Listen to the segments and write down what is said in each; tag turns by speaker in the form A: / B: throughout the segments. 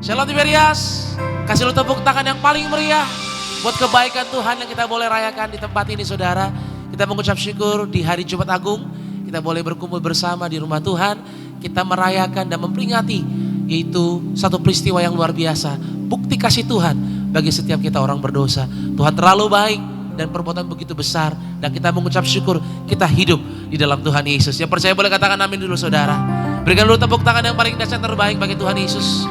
A: Shalom Tiberias, kasih lu tepuk tangan yang paling meriah buat kebaikan Tuhan yang kita boleh rayakan di tempat ini saudara. Kita mengucap syukur di hari Jumat Agung, kita boleh berkumpul bersama di rumah Tuhan. Kita merayakan dan memperingati yaitu satu peristiwa yang luar biasa, bukti kasih Tuhan bagi setiap kita orang berdosa. Tuhan terlalu baik dan perbuatan begitu besar, dan kita mengucap syukur kita hidup di dalam Tuhan Yesus. Yang percaya boleh katakan amin dulu saudara. Berikan dulu tepuk tangan yang paling dahsyat terbaik bagi Tuhan Yesus.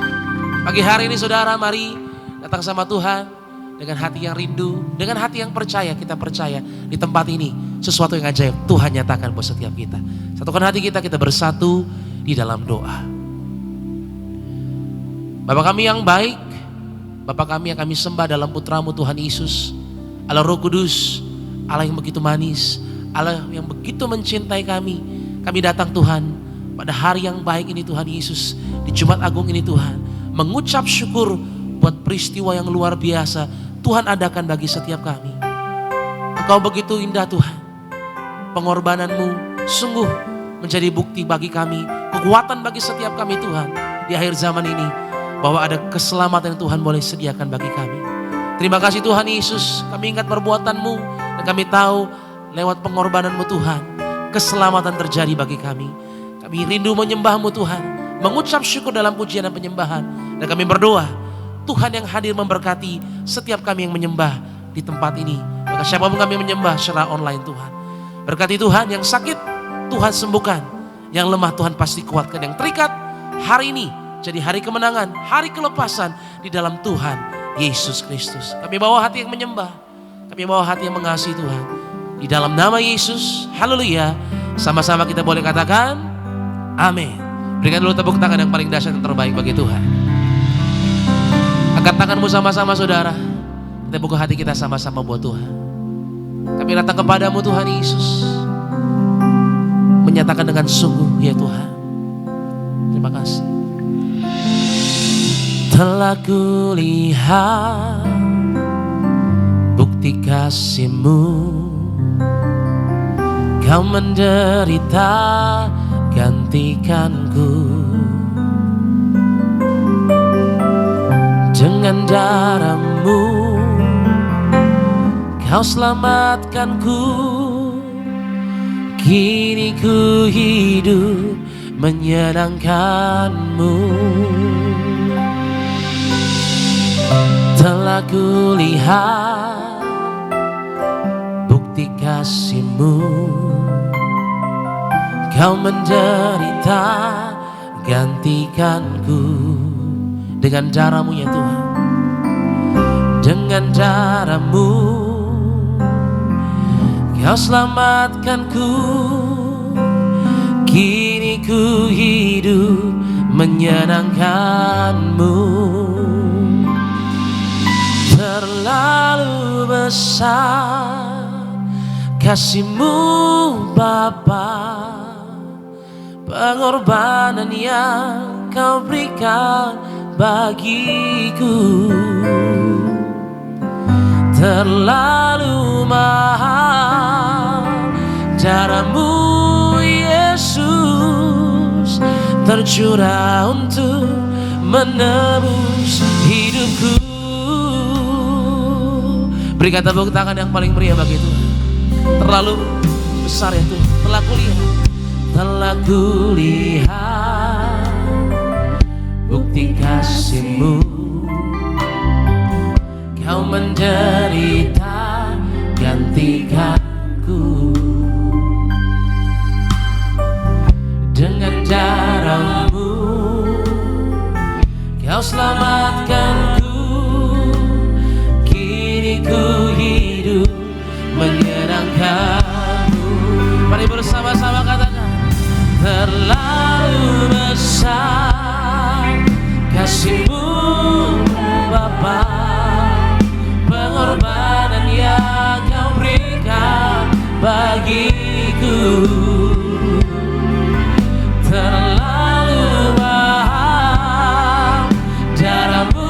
A: Pagi hari ini saudara, mari datang sama Tuhan dengan hati yang rindu, dengan hati yang percaya. Kita percaya di tempat ini sesuatu yang ajaib Tuhan nyatakan buat setiap kita. Satukan hati kita, kita bersatu di dalam doa. Bapa kami yang baik, Bapa kami yang kami sembah dalam putramu Tuhan Yesus, Allah Roh Kudus, Allah yang begitu manis, Allah yang begitu mencintai kami. Kami datang Tuhan pada hari yang baik ini Tuhan Yesus, di Jumat Agung ini Tuhan, mengucap syukur buat peristiwa yang luar biasa Tuhan adakan bagi setiap kami. Engkau begitu indah Tuhan, pengorbananmu sungguh menjadi bukti bagi kami, kekuatan bagi setiap kami Tuhan di akhir zaman ini, bahwa ada keselamatan yang Tuhan boleh sediakan bagi kami. Terima kasih Tuhan Yesus, kami ingat perbuatan-Mu dan kami tahu lewat pengorbanan-Mu Tuhan, keselamatan terjadi bagi kami. Kami rindu menyembah-Mu Tuhan, mengucap syukur dalam pujian dan penyembahan, dan kami berdoa Tuhan yang hadir memberkati setiap kami yang menyembah di tempat ini. Maka siapapun kami menyembah secara online Tuhan, berkati Tuhan. Yang sakit Tuhan sembuhkan, yang lemah Tuhan pasti kuatkan, yang terikat hari ini jadi hari kemenangan, hari kelepasan di dalam Tuhan Yesus Kristus. Kami bawa hati yang menyembah, kami bawa hati yang mengasihi Tuhan. Di dalam nama Yesus, haleluya. Sama-sama kita boleh katakan amin. Berikan dulu tepuk tangan yang paling dahsyat dan terbaik bagi Tuhan. Angkat tanganmu sama-sama saudara. Kita buka hati kita sama-sama buat Tuhan. Kami datang kepadamu Tuhan Yesus, menyatakan dengan sungguh ya Tuhan, terima kasih. Telah kulihat bukti kasih-Mu, Kau menderita gantikanku. Dengan darah-Mu Kau selamatkanku. Kini ku hidup menyenangkan-Mu. Telah kulihat bukti kasih-Mu, Kau menderita gantikanku. Dengan darah-Mu ya Tuhan, dengan darah-Mu Kau selamatkanku. Kini ku hidup menyenangkan-Mu. Terlalu besar kasih-Mu Bapa, pengorbanan yang Kau berikan bagiku. Terlalu mahal darah-Mu Yesus, tercurah untuk menebus hidupku. Berikan tepuk tangan yang paling meriah bagi Tuhan. Terlalu besar ya Tuhan. Telah kulihat bukti kasih-Mu, Kau menderita gantikanku. Dengan darah-Mu Kau selamatkanku. Kini ku hidup menyenangkan-Mu. Mari bersama-sama katakan, terlalu besar kasih-Mu Bapa, pengorbanan yang Kau berikan bagiku. Terlalu mahal darah-Mu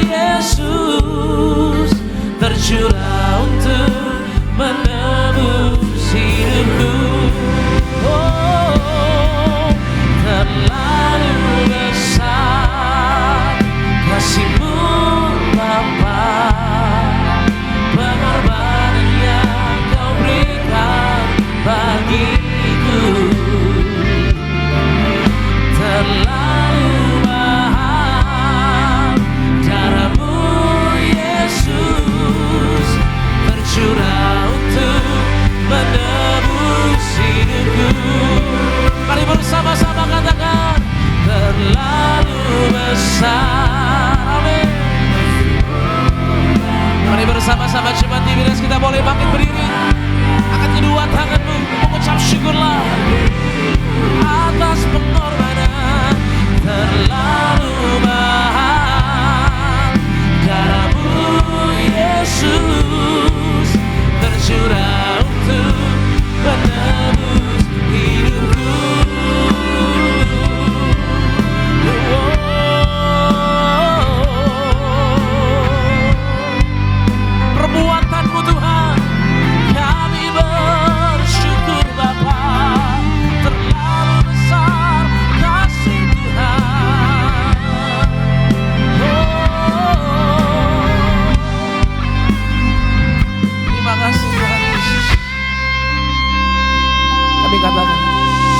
A: Yesus, tercurah untuk menebus hidupku. Oh,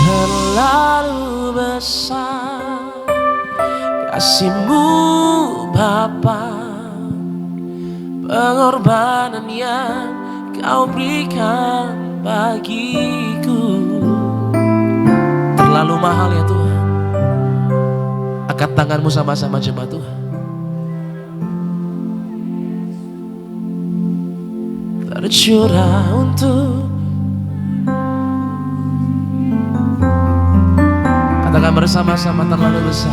A: Terlalu besar kasih-Mu Bapa, pengorbanan yang Kau berikan bagiku. Terlalu mahal ya Tuhan. Angkat tanganmu sama-sama jemaat Tuhan. Tercurah untuk, katakan bersama-sama, terlalu besar.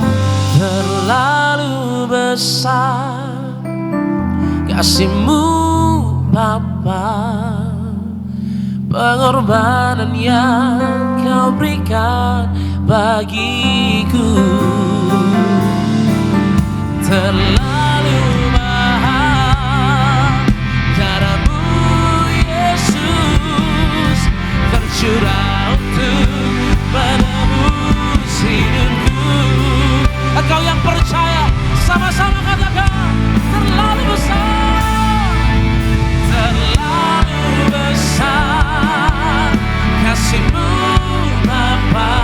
A: Terlalu besar kasih-Mu Bapa, pengorbanan yang Kau berikan bagiku. Terlalu mahal darah-Mu Yesus, tercurah untuk menebus hidupku. Engkau yang percaya, sama-sama katakan, terlalu besar, terlalu besar kasih-Mu Bapa,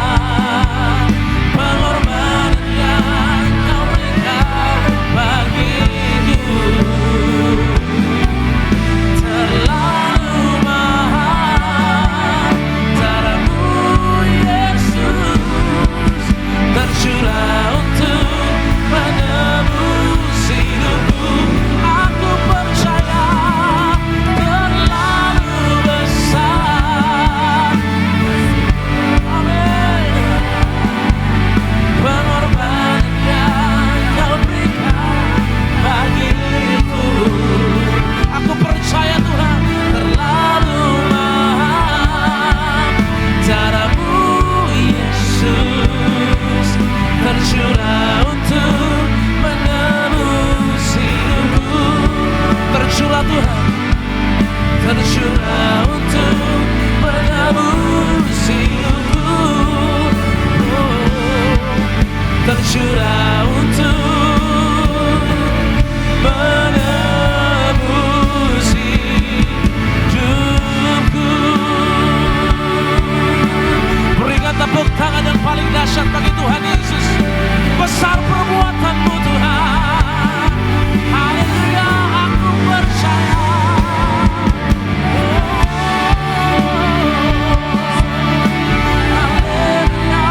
A: pengorbanan yang Kau berikan bagiku. Terlalu mahal darah-Mu Yesus, tercurah untuk menebus hidupku. Aku percaya terlalu besar, amin, pengorbanan yang Kau berikan bagiku. Aku percaya Tuhan, terlalu mahal darah-Mu Yesus, tercurah untuk menebus hidupku. Tercurah Tuhan, tercurah untuk menebus hidupku. Tercurah untuk menebus hidupku. Berikan tepuk tangan yang paling dahsyat bagi Tuhan Yesus. Besar perbuatan-Mu Tuhan. Haleluya, aku percaya. Haleluya,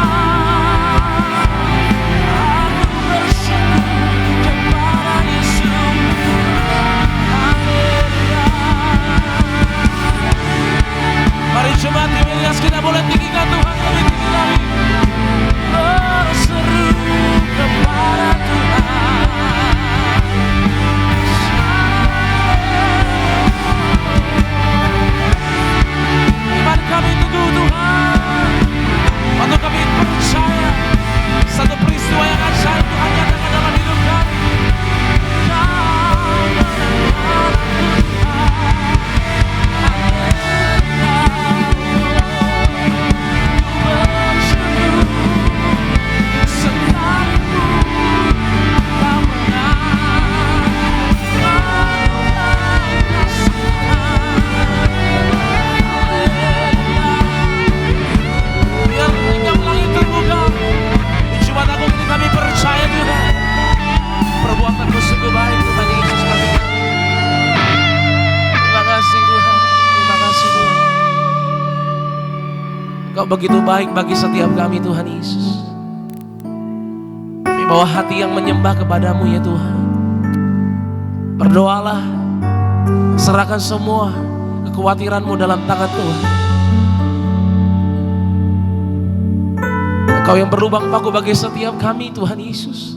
A: aku bersyukur kepada Yesus. Haleluya. Mari jemaat Ilyas, kita boleh tinggikan Tuhan lebih tinggi lagi. Berseru kepada Tuhan. Iman kami teguh Tuhan, waktu kami percaya satu peristiwa yang ajaib Tuhan nyatakan dalam hidup kami. Perbuatan-Mu sungguh baik Tuhan Yesus kami. Terima kasih Tuhan, terima kasih Tuhan. Engkau begitu baik bagi setiap kami Tuhan Yesus. Kami bawa hati yang menyembah kepada-Mu ya Tuhan. Berdoalah, serahkan semua kekhawatiran-Mu dalam tangan Tuhan. Engkau yang berlubang paku bagi setiap kami Tuhan Yesus.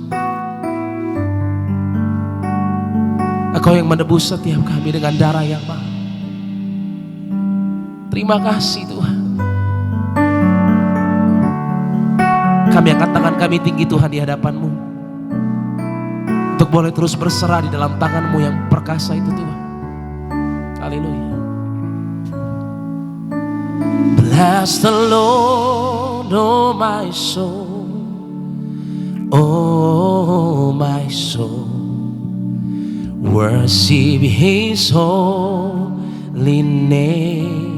A: Engkau yang menebus setiap kami dengan darah yang mahal. Terima kasih Tuhan. Kami angkat tangan kami tinggi Tuhan di hadapan-Mu, untuk boleh terus berserah di dalam tangan-Mu yang perkasa itu Tuhan. Haleluya. Bless the Lord, oh my soul, oh my soul. Worship His holy name.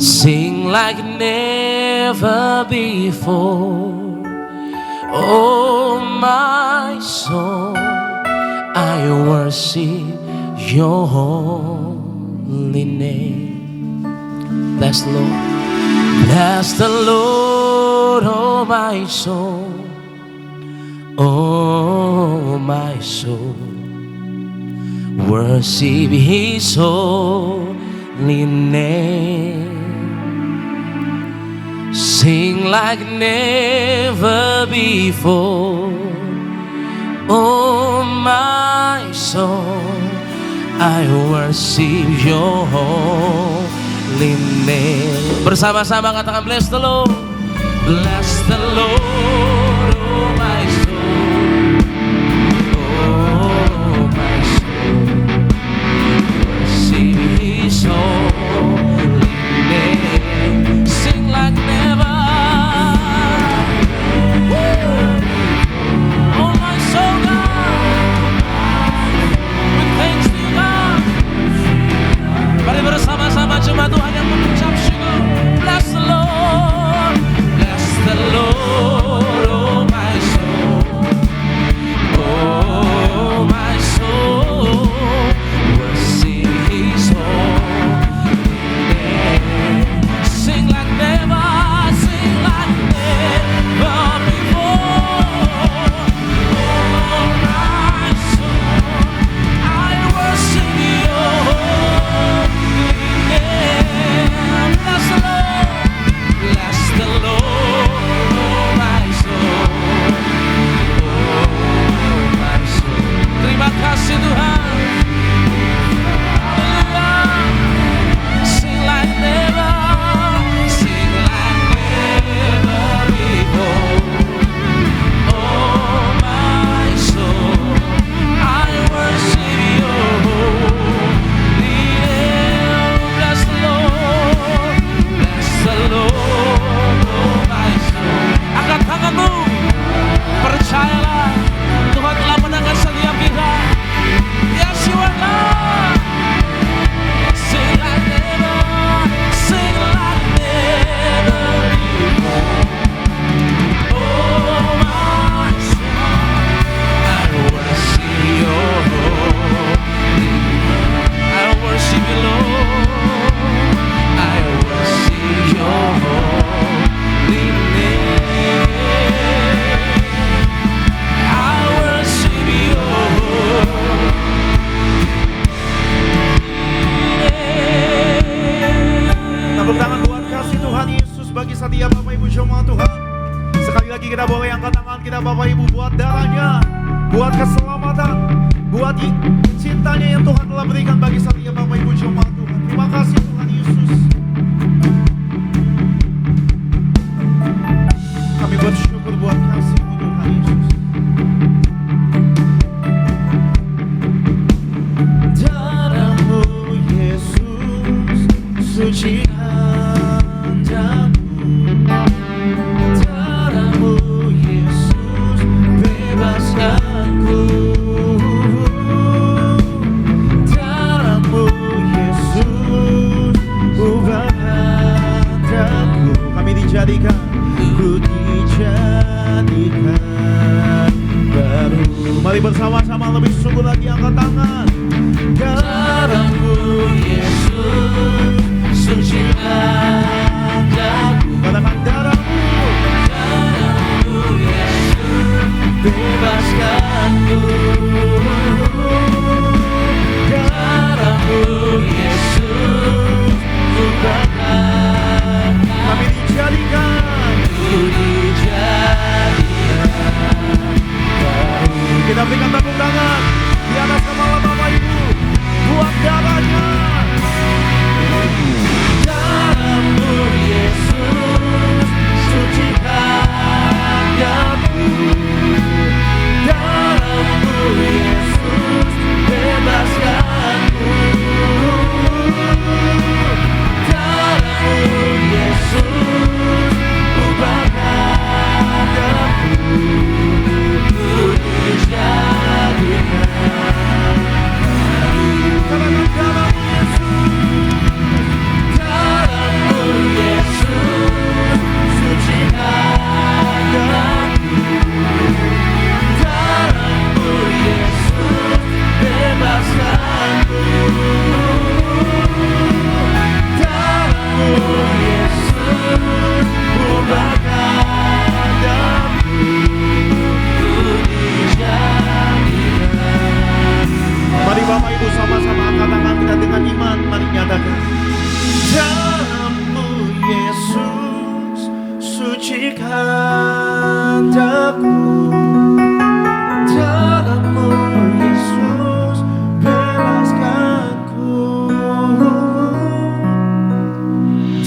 A: Sing like never before. Oh my soul, I worship your holy name. Bless the Lord. Bless the Lord, oh my soul. Oh my soul, worship his holy name. Sing like never before. Oh my soul, I worship your holy name. Bersama-sama katakan bless the Lord. Bless the Lord, oh my soul. Oh my soul, worship his holy name. Sing like never. Oh my soul, God, with thanks to God. Mari bersama-sama jemaat Tuhan yang mengucap syukur. Bless the Lord, bless the Lord, oh my soul. Oh my soul, worship his holy name. Sing like never, sing like never before. Oh my soul, I worship your holy name. Bless the Lord, oh my soul. Oh my soul. Terima kasih Tuhan. Haleluya. Sing like never, sing like never before. Oh my soul, I worship your holy name. Bless the Lord, oh my soul. Angkat tanganmu, percayalah Tuhan telah menangkan setiap kita. Yes, you are God. Sing like never, sing like never before. Oh my soul, I worship your holy name. I worship you, Lord. I worship your holy name. I worship your holy name.
B: Tepuk tangan buat kasih Tuhan Yesus bagi setiap Bapak Ibu jemaat Tuhan. Sekali lagi kita boleh angkat tangan kita Bapak Ibu buat darahnya, buat keselamatan, buat cintanya yang Tuhan telah berikan bagi setiap Bapak Ibu jemaat Tuhan. Terima kasih Tuhan Yesus. Kami bersyukur buat kasih-Mu Tuhan Yesus. Darah-Mu Yesus, sucikan jamu. Darah-Mu Yesus, bebaskanku. Darah-Mu Yesus, ubahkan hatiku. Kami dijadikan, ku dijadikan baru. Mari bersama-sama lebih sungguh lagi angkat tangan. Darah-Mu Yesus, sucikan aku. Katakan darah-Mu, darah-Mu Yesus, bebaskanku. Darah-Mu Yesus, ubahkan. Kami dijadikan, ku dijadikan baru. Kita berikan tepuk tangan di atas kepala Bapak Ibu buat darahnya. Darah-Mu sucikan daku, darahmu Yesus bebaskanku,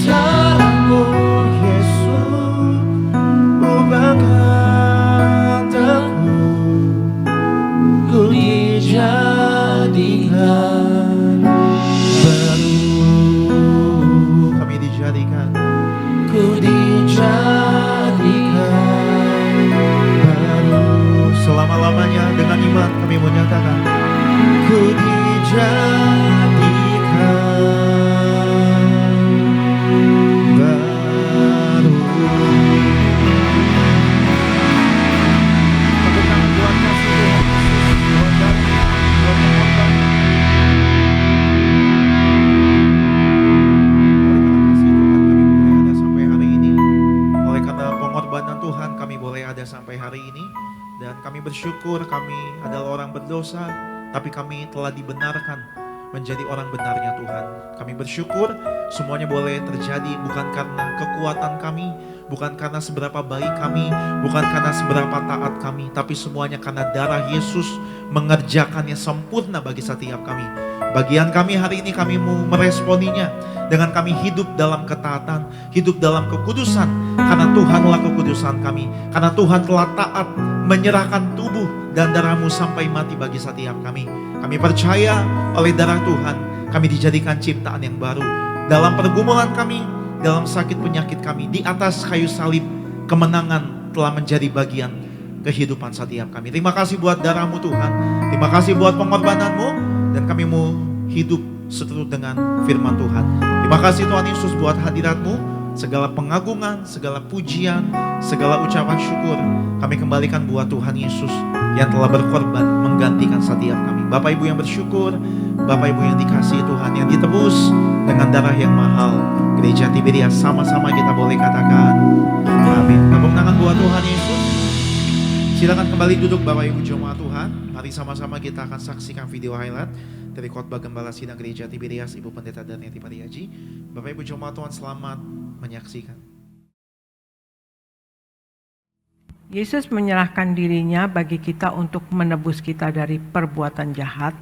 B: darahmu Yesus ubahkan daku, ku dijadikan baru, kami dijadikan, ku dijadikan baru. Selama-lamanya dengan iman kami menyatakan, ku dijadikan baru. Tepuk tangan buat kasih Tuhan Yesus, buat kami, buat pengorbanan. Oleh karena pengorbanan Tuhan kami boleh ada sampai hari ini. Dan kami bersyukur kami adalah orang berdosa, tapi kami telah dibenarkan menjadi orang benarnya Tuhan. Kami bersyukur semuanya boleh terjadi bukan karena kekuatan kami, bukan karena seberapa baik kami, bukan karena seberapa taat kami, tapi semuanya karena darah Yesus mengerjakannya sempurna bagi setiap kami. Bagian kami hari ini kami mau meresponinya dengan kami hidup dalam ketaatan, hidup dalam kekudusan, karena Tuhanlah kekudusan kami, karena Tuhan telah taat menyerahkan tubuh dan darah-Mu sampai mati bagi setiap kami. Kami percaya oleh darah Tuhan kami dijadikan ciptaan yang baru. Dalam pergumulan kami, dalam sakit penyakit kami, di atas kayu salib kemenangan telah menjadi bagian kehidupan setiap kami. Terima kasih buat darah-Mu Tuhan, terima kasih buat pengorbanan-Mu, dan kami mau hidup seturut dengan firman Tuhan. Terima kasih Tuhan Yesus buat hadirat-Mu, segala pengagungan, segala pujian, segala ucapan syukur kami kembalikan buat Tuhan Yesus yang telah berkorban menggantikan setiap kami. Bapak Ibu yang bersyukur, Bapak Ibu yang dikasihi Tuhan, yang ditebus dengan darah yang mahal, Gereja Tiberias sama-sama kita boleh katakan amin. Tepuk tangan buat Tuhan Yesus. Silakan kembali duduk Bapak Ibu jemaat Tuhan. Mari sama-sama kita akan saksikan video highlight dari khotbah Gembala Sidang Gereja Tiberias Ibu Pendeta Darneti Pariaji. Bapak Ibu jemaat Tuhan, selamat menyaksikan.
C: Yesus menyerahkan dirinya bagi kita untuk menebus kita dari perbuatan jahat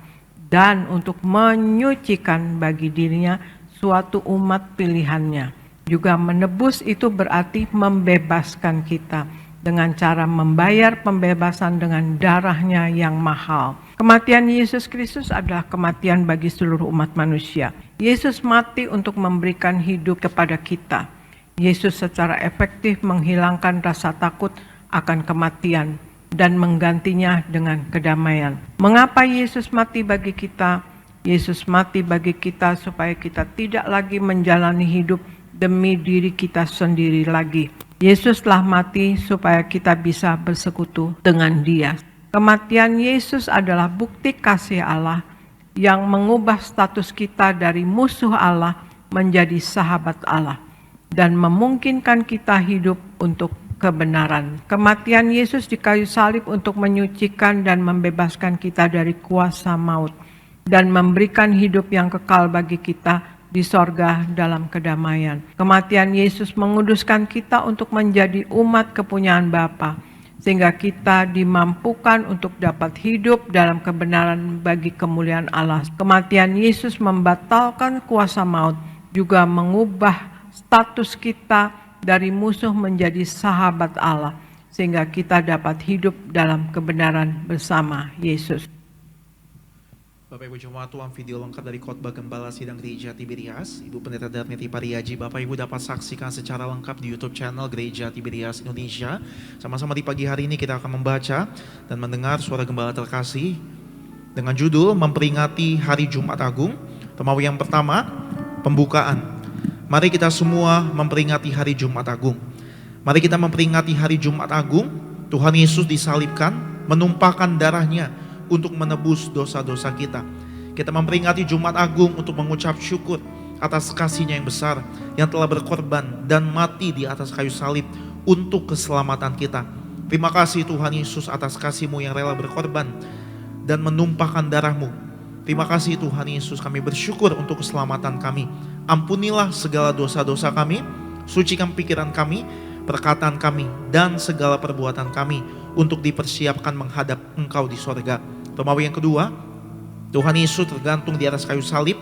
C: dan untuk menyucikan bagi dirinya suatu umat pilihannya. Juga menebus itu berarti membebaskan kita dengan cara membayar pembebasan dengan darahnya yang mahal. Kematian Yesus Kristus adalah kematian bagi seluruh umat manusia. Yesus mati untuk memberikan hidup kepada kita. Yesus secara efektif menghilangkan rasa takut akan kematian dan menggantinya dengan kedamaian. Mengapa Yesus mati bagi kita? Yesus mati bagi kita supaya kita tidak lagi menjalani hidup demi diri kita sendiri lagi. Yesus telah mati supaya kita bisa bersekutu dengan Dia. Kematian Yesus adalah bukti kasih Allah yang mengubah status kita dari musuh Allah menjadi sahabat Allah dan memungkinkan kita hidup untuk kebenaran. Kematian Yesus di kayu salib untuk menyucikan dan membebaskan kita dari kuasa maut dan memberikan hidup yang kekal bagi kita di sorga dalam kedamaian. Kematian Yesus menguduskan kita untuk menjadi umat kepunyaan Bapa, sehingga kita dimampukan untuk dapat hidup dalam kebenaran bagi kemuliaan Allah. Kematian Yesus membatalkan kuasa maut, juga mengubah status kita dari musuh menjadi sahabat Allah, sehingga kita dapat hidup dalam kebenaran bersama Yesus.
B: Bapak Ibu jemaat Tuhan, video lengkap dari khotbah Gembala Sidang Gereja Tiberias Ibu Pendeta Darneti Pariaji. Bapak Ibu dapat saksikan secara lengkap di YouTube channel Gereja Tiberias Indonesia. Sama-sama di pagi hari ini kita akan membaca dan mendengar suara Gembala terkasih dengan judul Memperingati Hari Jumat Agung. Tema yang pertama, pembukaan. Mari kita semua memperingati Hari Jumat Agung. Mari kita memperingati Hari Jumat Agung. Tuhan Yesus disalibkan, menumpahkan darahnya untuk menebus dosa-dosa kita. Kita memperingati Jumat Agung untuk mengucap syukur atas kasih-Nya yang besar yang telah berkorban dan mati di atas kayu salib untuk keselamatan kita. Terima kasih Tuhan Yesus atas kasih-Mu yang rela berkorban dan menumpahkan darah-Mu. Terima kasih Tuhan Yesus, kami bersyukur untuk keselamatan kami. Ampunilah segala dosa-dosa kami, sucikan pikiran kami, perkataan kami, dan segala perbuatan kami untuk dipersiapkan menghadap Engkau di sorga. Romawi yang kedua, Tuhan Yesus tergantung di atas kayu salib,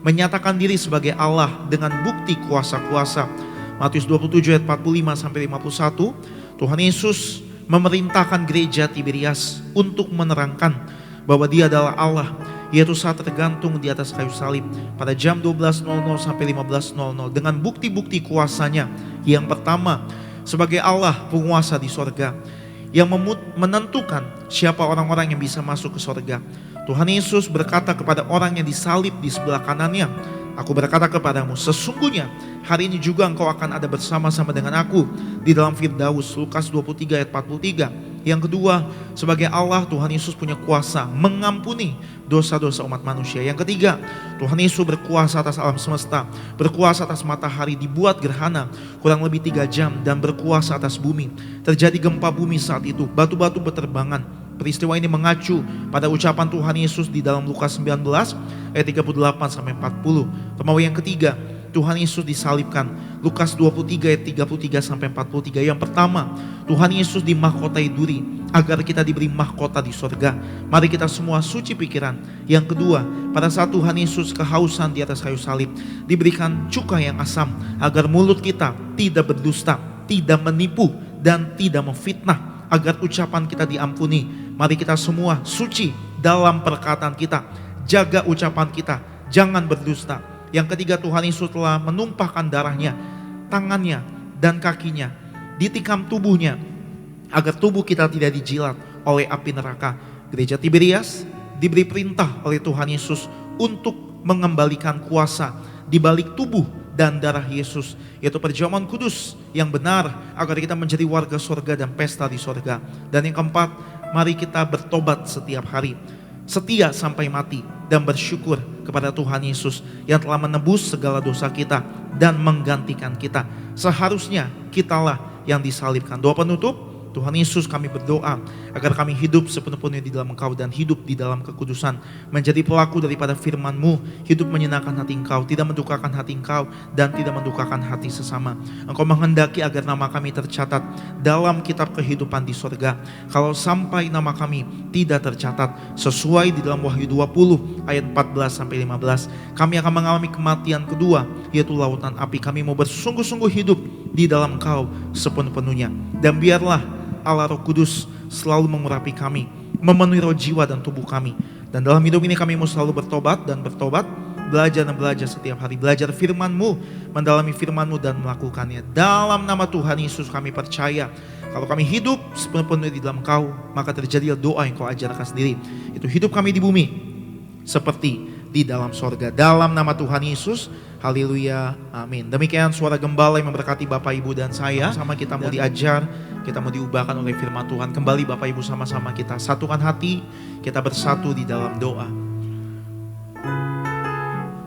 B: menyatakan diri sebagai Allah dengan bukti kuasa-kuasa. Matius 27 ayat 45-51, Tuhan Yesus memerintahkan gereja Tiberias untuk menerangkan bahwa Dia adalah Allah, yaitu saat tergantung di atas kayu salib pada jam 12.00 sampai 15.00 dengan bukti-bukti kuasanya. Yang pertama, sebagai Allah penguasa di sorga yang menentukan siapa orang-orang yang bisa masuk ke sorga. Tuhan Yesus berkata kepada orang yang disalib di sebelah kanannya, "Aku berkata kepadamu, sesungguhnya hari ini juga engkau akan ada bersama-sama dengan aku di dalam Firdaus." Lukas 23 ayat 43. Yang kedua, sebagai Allah, Tuhan Yesus punya kuasa mengampuni dosa-dosa umat manusia. Yang ketiga, Tuhan Yesus berkuasa atas alam semesta, berkuasa atas matahari dibuat gerhana kurang lebih 3 jam, dan berkuasa atas bumi. Terjadi gempa bumi saat itu, batu-batu berterbangan. Peristiwa ini mengacu pada ucapan Tuhan Yesus di dalam Lukas 19 ayat 38-40. Romawi yang ketiga, Tuhan Yesus disalibkan. Lukas 23 ayat 33-43. Yang pertama, Tuhan Yesus dimahkotai duri agar kita diberi mahkota di sorga. Mari kita semua suci pikiran. Yang kedua, pada saat Tuhan Yesus kehausan di atas kayu salib, diberikan cuka yang asam agar mulut kita tidak berdusta, tidak menipu, dan tidak memfitnah, agar ucapan kita diampuni. Mari kita semua suci dalam perkataan kita. Jaga ucapan kita, jangan berdusta. Yang ketiga, Tuhan Yesus telah menumpahkan darahnya, tangannya dan kakinya, ditikam tubuhnya agar tubuh kita tidak dijilat oleh api neraka. Gereja Tiberias diberi perintah oleh Tuhan Yesus untuk mengembalikan kuasa di balik tubuh dan darah Yesus, yaitu perjamuan kudus yang benar agar kita menjadi warga sorga dan pesta di sorga. Dan yang keempat, mari kita bertobat setiap hari, setia sampai mati, dan bersyukur kepada Tuhan Yesus yang telah menebus segala dosa kita dan menggantikan kita. Seharusnya kitalah yang disalibkan. Doa penutup. Tuhan Yesus, kami berdoa agar kami hidup sepenuh-penuhnya di dalam Engkau dan hidup di dalam kekudusan, menjadi pelaku daripada firman-Mu, hidup menyenangkan hati Engkau, tidak mendukakan hati Engkau dan tidak mendukakan hati sesama. Engkau menghendaki agar nama kami tercatat dalam kitab kehidupan di sorga. Kalau sampai nama kami tidak tercatat sesuai di dalam Wahyu 20 ayat 14-15, kami akan mengalami kematian kedua, yaitu lautan api. Kami mau bersungguh-sungguh hidup di dalam Engkau sepenuh-penuhnya. Dan biarlah Allah Roh Kudus selalu mengurapi kami, memenuhi roh, jiwa, dan tubuh kami. Dan dalam hidup ini kami mau selalu bertobat dan bertobat, belajar dan belajar setiap hari, belajar firman-Mu, mendalami firman-Mu dan melakukannya. Dalam nama Tuhan Yesus kami percaya, kalau kami hidup sepenuh-penuhnya di dalam Kau, maka terjadilah doa yang Kau ajarkan sendiri, itu hidup kami di bumi seperti di dalam sorga. Dalam nama Tuhan Yesus, haleluya, amin. Demikian suara gembala yang memberkati Bapak Ibu dan saya. Sama kita mau diajar, kita mau diubahkan oleh firman Tuhan. Kembali Bapak Ibu, sama-sama kita satukan hati, kita bersatu di dalam doa.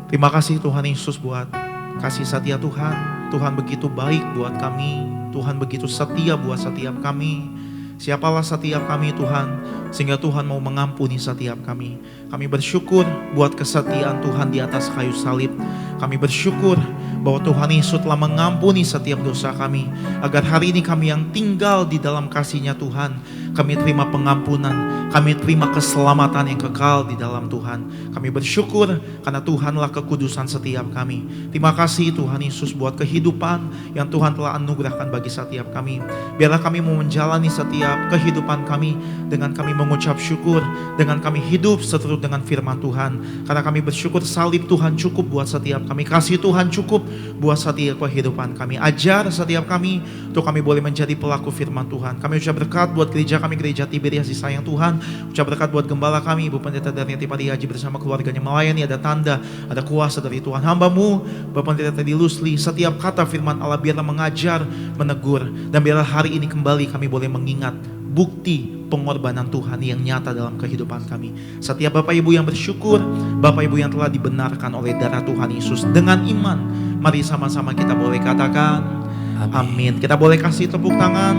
B: Terima kasih Tuhan Yesus buat kasih setia Tuhan. Tuhan begitu baik buat kami, Tuhan begitu setia buat setiap kami. Siapalah setiap kami Tuhan, sehingga Tuhan mau mengampuni setiap kami. Kami bersyukur buat kesetiaan Tuhan di atas kayu salib. Kami bersyukur bahwa Tuhan Yesus telah mengampuni setiap dosa kami, agar hari ini kami yang tinggal di dalam kasih-Nya Tuhan, kami terima pengampunan, kami terima keselamatan yang kekal di dalam Tuhan. Kami bersyukur karena Tuhanlah kekudusan setiap kami. Terima kasih Tuhan Yesus buat kehidupan yang Tuhan telah anugerahkan bagi setiap kami. Biarlah kami mau menjalani setiap kehidupan kami dengan kami mengucap syukur, dengan kami hidup seturut dengan firman Tuhan. Karena kami bersyukur salib Tuhan cukup buat setiap kami, kasih Tuhan cukup buat setiap kehidupan kami. Ajar setiap kami untuk kami boleh menjadi pelaku firman Tuhan. Kami ucap berkat buat gereja kami, gereja Tiberias disayang Tuhan. Ucap berkat buat gembala kami, Ibu Pendeta Darniati Padi Haji bersama keluarganya melayani. Ada tanda, ada kuasa dari Tuhan. Hamba-Mu Bapak Pendeta Teddy Lusli, setiap kata firman Allah biarlah mengajar, menegur, dan biarlah hari ini kembali kami boleh mengingat bukti pengorbanan Tuhan yang nyata dalam kehidupan kami. Setiap Bapak Ibu yang bersyukur, Bapak Ibu yang telah dibenarkan oleh darah Tuhan Yesus dengan iman, mari sama-sama kita boleh katakan amin. Kita boleh kasih tepuk tangan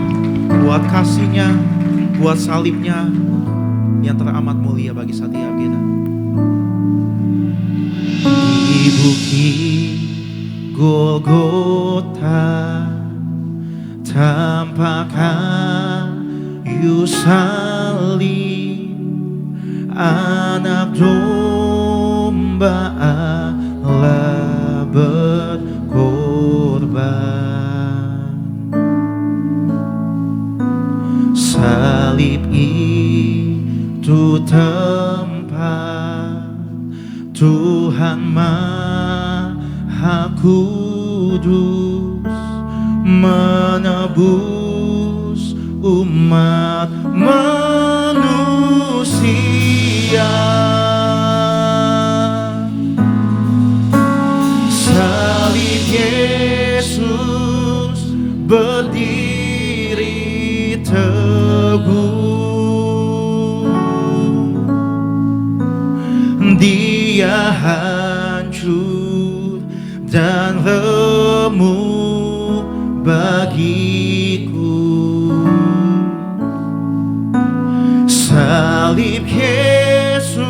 B: buat kasih-Nya, buat salib-Nya yang teramat mulia bagi setiap kita. Di bukit Golgota tanpa kayu salib, anak domba Allah berkorban. Salib itu tempat Tuhan Maha Kudus menebus umat manusia. Salib Yesus berdiri teguh, Dia hancur dan remuk bagiku. Salib Yesus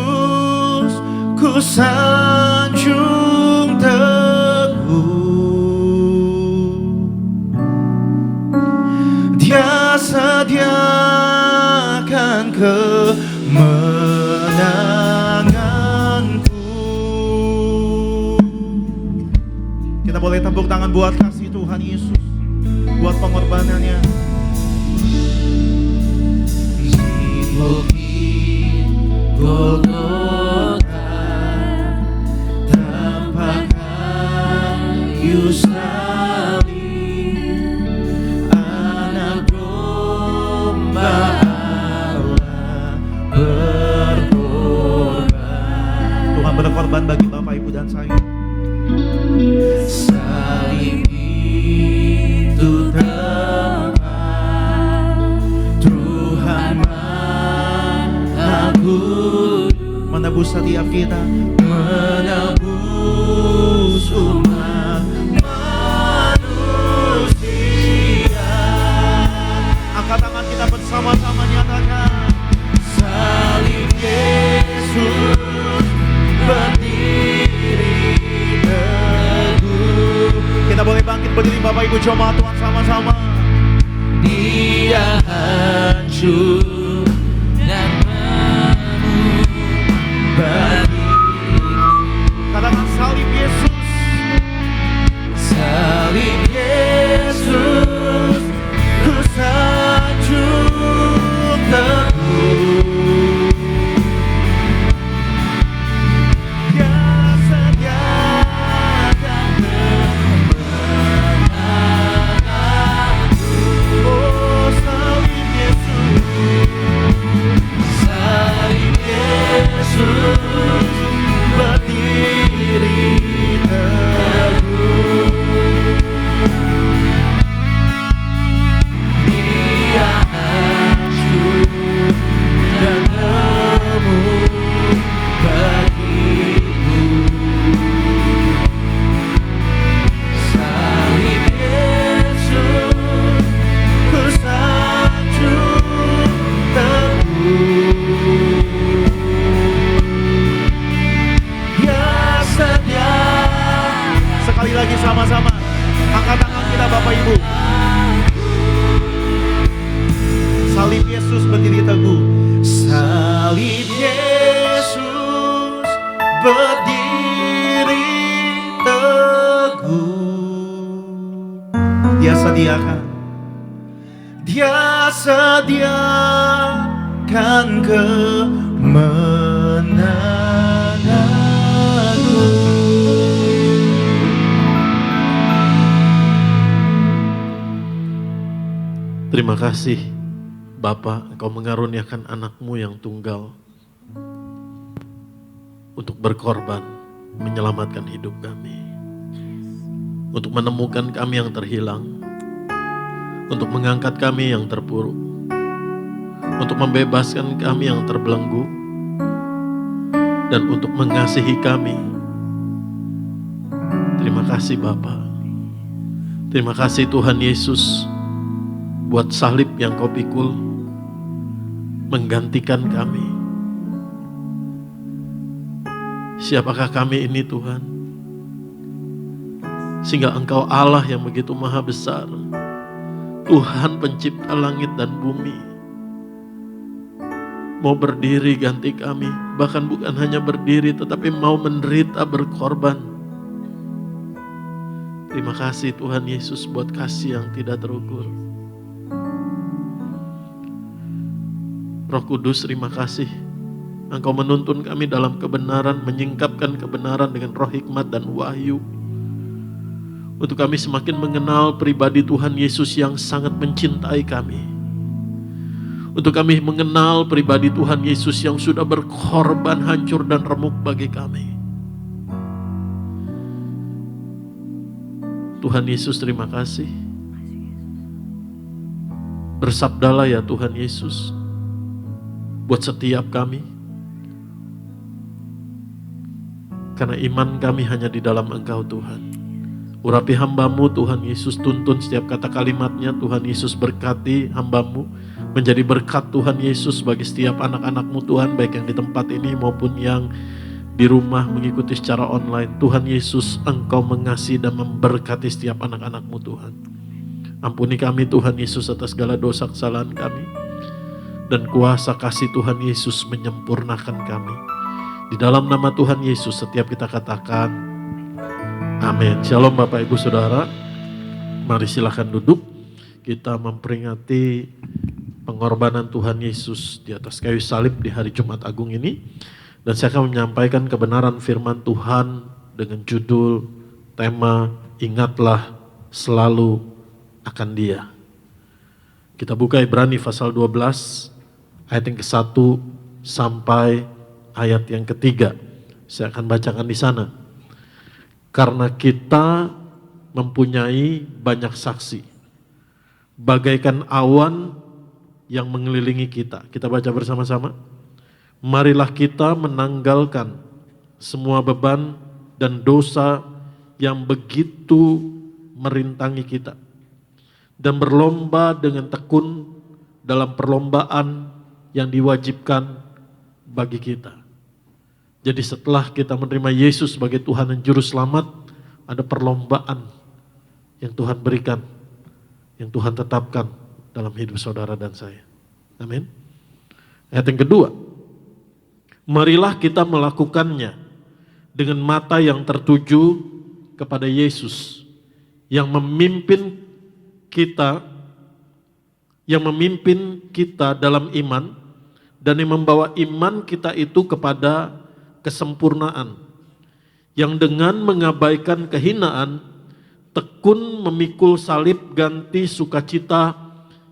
B: ku sanjung teguh, Dia sediakan kemenanganku. Kita boleh tepuk tangan buat kasih Tuhan Yesus, buat pengorbanannya. Di bukit Golgota tanpa kayu salib, anak domba Allah berkorban. Tuhan berkorban bagi Bapak, Ibu, dan saya. Salib itu tempat Tuhan Maha Kudus menebus setiap kita, menebus umat manusia. Angkat tangan kita bersama-sama, nyatakan salib Yesus berdiri teguh. Kita boleh bangkit berdiri, Bapak Ibu, coba Tuhan sama-sama. Dia hancur dan remuk bagiku. Katakan salib Yesus, salib Yesus ku sanjung teguh, Dia sediakan kemenanganku. Oh, salib Yesus, salib Yesus berdiri teguh, Dia hancur dan remuk bagiku. Salib Yesus ku sanjung teguh, Dia sedia. Sekali lagi sama-sama, angkat tangan kita Bapak Ibu. Salib Yesus berdiri teguh, salib Yesus berdiri teguh, Dia sediakan, Dia sediakan kemenanganku.
D: Terima kasih Bapa, Engkau mengaruniakan anak-Mu yang tunggal untuk berkorban, menyelamatkan hidup kami, untuk menemukan kami yang terhilang, untuk mengangkat kami yang terpuruk, untuk membebaskan kami yang terbelenggu, dan untuk mengasihi kami. Terima kasih Bapa. Terima kasih Tuhan Yesus buat salib yang Kau pikul menggantikan kami. Siapakah kami ini Tuhan? Sehingga Engkau Allah yang begitu maha besar Tuhan pencipta langit dan bumi mau berdiri ganti kami, bahkan bukan hanya berdiri tetapi mau menderita berkorban. Terima kasih Tuhan Yesus buat kasih yang tidak terukur. Roh Kudus, terima kasih Engkau menuntun kami dalam kebenaran, menyingkapkan kebenaran dengan roh hikmat dan wahyu, untuk kami semakin mengenal pribadi Tuhan Yesus yang sangat mencintai kami, untuk kami mengenal pribadi Tuhan Yesus yang sudah berkorban hancur dan remuk bagi kami. Tuhan Yesus, terima kasih. Bersabdalah ya Tuhan Yesus buat setiap kami, karena iman kami hanya di dalam Engkau Tuhan. Urapi hamba-Mu Tuhan Yesus, tuntun setiap kata kalimatnya. Tuhan Yesus berkati hamba-Mu, menjadi berkat Tuhan Yesus bagi setiap anak-anak-Mu Tuhan, baik yang di tempat ini maupun yang di rumah mengikuti secara online. Tuhan Yesus, Engkau mengasihi dan memberkati setiap anak-anak-Mu Tuhan. Ampuni kami Tuhan Yesus atas segala dosa kesalahan kami, dan kuasa kasih Tuhan Yesus menyempurnakan kami. Di dalam nama Tuhan Yesus setiap kita katakan amin. Shalom Bapak Ibu Saudara, mari silahkan duduk. Kita memperingati pengorbanan Tuhan Yesus di atas kayu salib di hari Jumat Agung ini. Dan saya akan menyampaikan kebenaran firman Tuhan dengan judul, tema, ingatlah selalu akan Dia. Kita buka Ibrani pasal 12, ayat yang ke-1 sampai ayat yang ke-3. Saya akan bacakan di sana. Karena kita mempunyai banyak saksi, bagaikan awan yang mengelilingi kita. Kita baca bersama-sama. Marilah kita menanggalkan semua beban dan dosa yang begitu merintangi kita, dan berlomba dengan tekun dalam perlombaan yang diwajibkan bagi kita. Jadi setelah kita menerima Yesus sebagai Tuhan dan Juru Selamat, ada perlombaan yang Tuhan berikan, yang Tuhan tetapkan dalam hidup saudara dan saya. Amin. Ayat yang kedua, marilah kita melakukannya dengan mata yang tertuju kepada Yesus yang memimpin kita dalam iman, dan yang membawa iman kita itu kepada kesempurnaan, yang dengan mengabaikan kehinaan tekun memikul salib ganti sukacita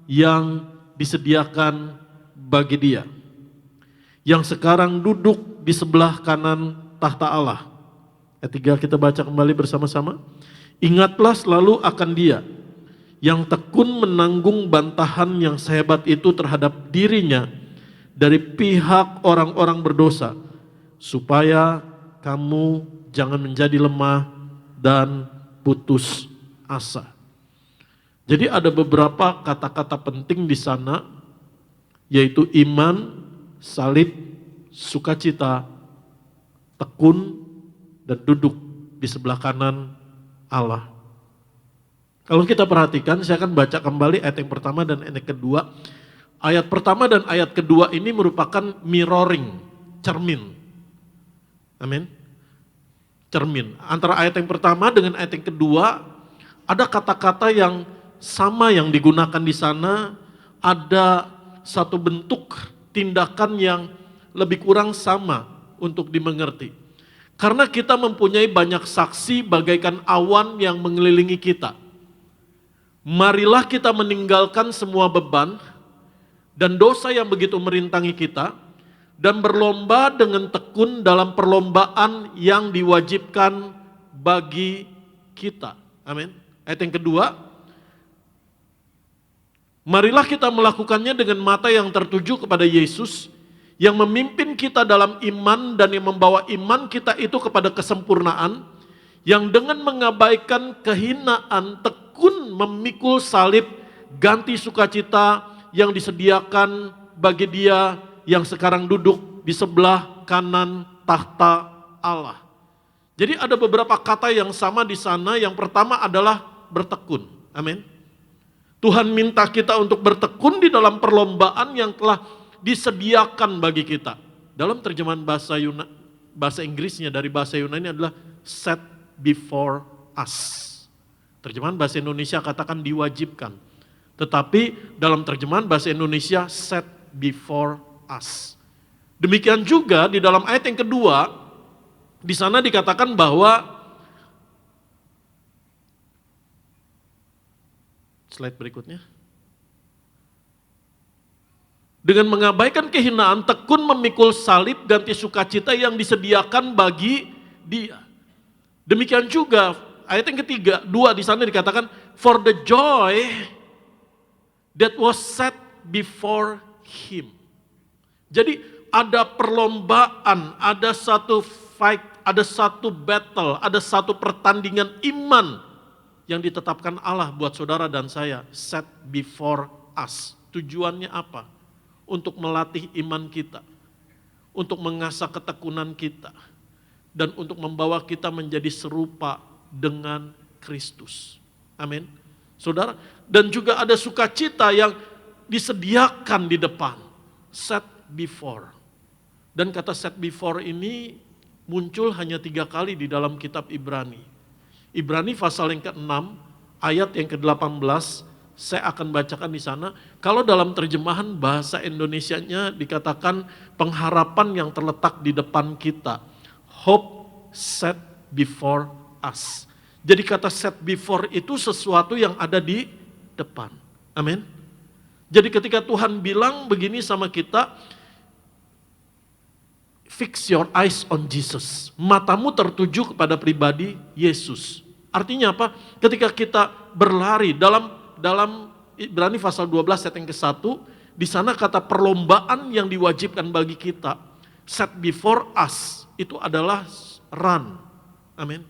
D: yang disediakan bagi Dia, yang sekarang duduk di sebelah kanan tahta Allah. Ayat 3 kita baca kembali bersama-sama. Ingatlah selalu akan Dia yang tekun menanggung bantahan yang sehebat itu terhadap dirinya dari pihak orang-orang berdosa, supaya kamu jangan menjadi lemah dan putus asa. Jadi ada beberapa kata-kata penting di sana, yaitu iman, salib, sukacita, tekun, dan duduk di sebelah kanan Allah. Kalau kita perhatikan, saya akan baca kembali ayat yang pertama dan ayat yang kedua. Ayat pertama dan ayat kedua ini merupakan mirroring, cermin. Amin. Cermin. Antara ayat yang pertama dengan ayat yang kedua, ada kata-kata yang sama yang digunakan di sana, ada satu bentuk tindakan yang lebih kurang sama untuk dimengerti. Karena kita mempunyai banyak saksi bagaikan awan yang mengelilingi kita. Marilah kita meninggalkan semua beban dan dosa yang begitu merintangi kita, dan berlomba dengan tekun dalam perlombaan yang diwajibkan bagi kita. Amin. Ayat yang kedua, marilah kita melakukannya dengan mata yang tertuju kepada Yesus yang memimpin kita dalam iman dan yang membawa iman kita itu kepada kesempurnaan, yang dengan mengabaikan kehinaan tekun memikul salib ganti sukacita yang disediakan bagi Dia yang sekarang duduk di sebelah kanan tahta Allah. Jadi ada beberapa kata yang sama di sana. Yang pertama adalah bertekun. Amin. Tuhan minta kita untuk bertekun di dalam perlombaan yang telah disediakan bagi kita. Dalam terjemahan bahasa Inggrisnya dari bahasa Yunani adalah set before us. Terjemahan bahasa Indonesia katakan diwajibkan. Tetapi dalam terjemahan bahasa Indonesia set before us. Demikian juga di dalam ayat yang kedua, di sana dikatakan bahwa slide berikutnya. Dengan mengabaikan kehinaan, tekun memikul salib ganti sukacita yang disediakan bagi dia. Demikian juga ayat yang ketiga, 2 di sana dikatakan for the joy that was set before him. Jadi ada perlombaan, ada satu fight, ada satu battle, ada satu pertandingan iman yang ditetapkan Allah buat saudara dan saya, set before us. Tujuannya apa? Untuk melatih iman kita, untuk mengasah ketekunan kita, dan untuk membawa kita menjadi serupa dengan Kristus. Amin. Saudara, dan juga ada sukacita yang disediakan di depan, set before. Dan kata set before ini muncul hanya 3 kali di dalam kitab Ibrani. Ibrani pasal yang ke-6, ayat yang ke-18, saya akan bacakan di sana. Kalau dalam terjemahan bahasa Indonesianya dikatakan pengharapan yang terletak di depan kita. Hope set before us. Jadi kata set before itu sesuatu yang ada di depan. Amin. Jadi ketika Tuhan bilang begini sama kita, fix your eyes on Jesus. Matamu tertuju kepada pribadi Yesus. Artinya apa? Ketika kita berlari dalam Ibrani pasal 12 ayat yang ke-1, di sana kata perlombaan yang diwajibkan bagi kita, set before us, itu adalah run. Amin.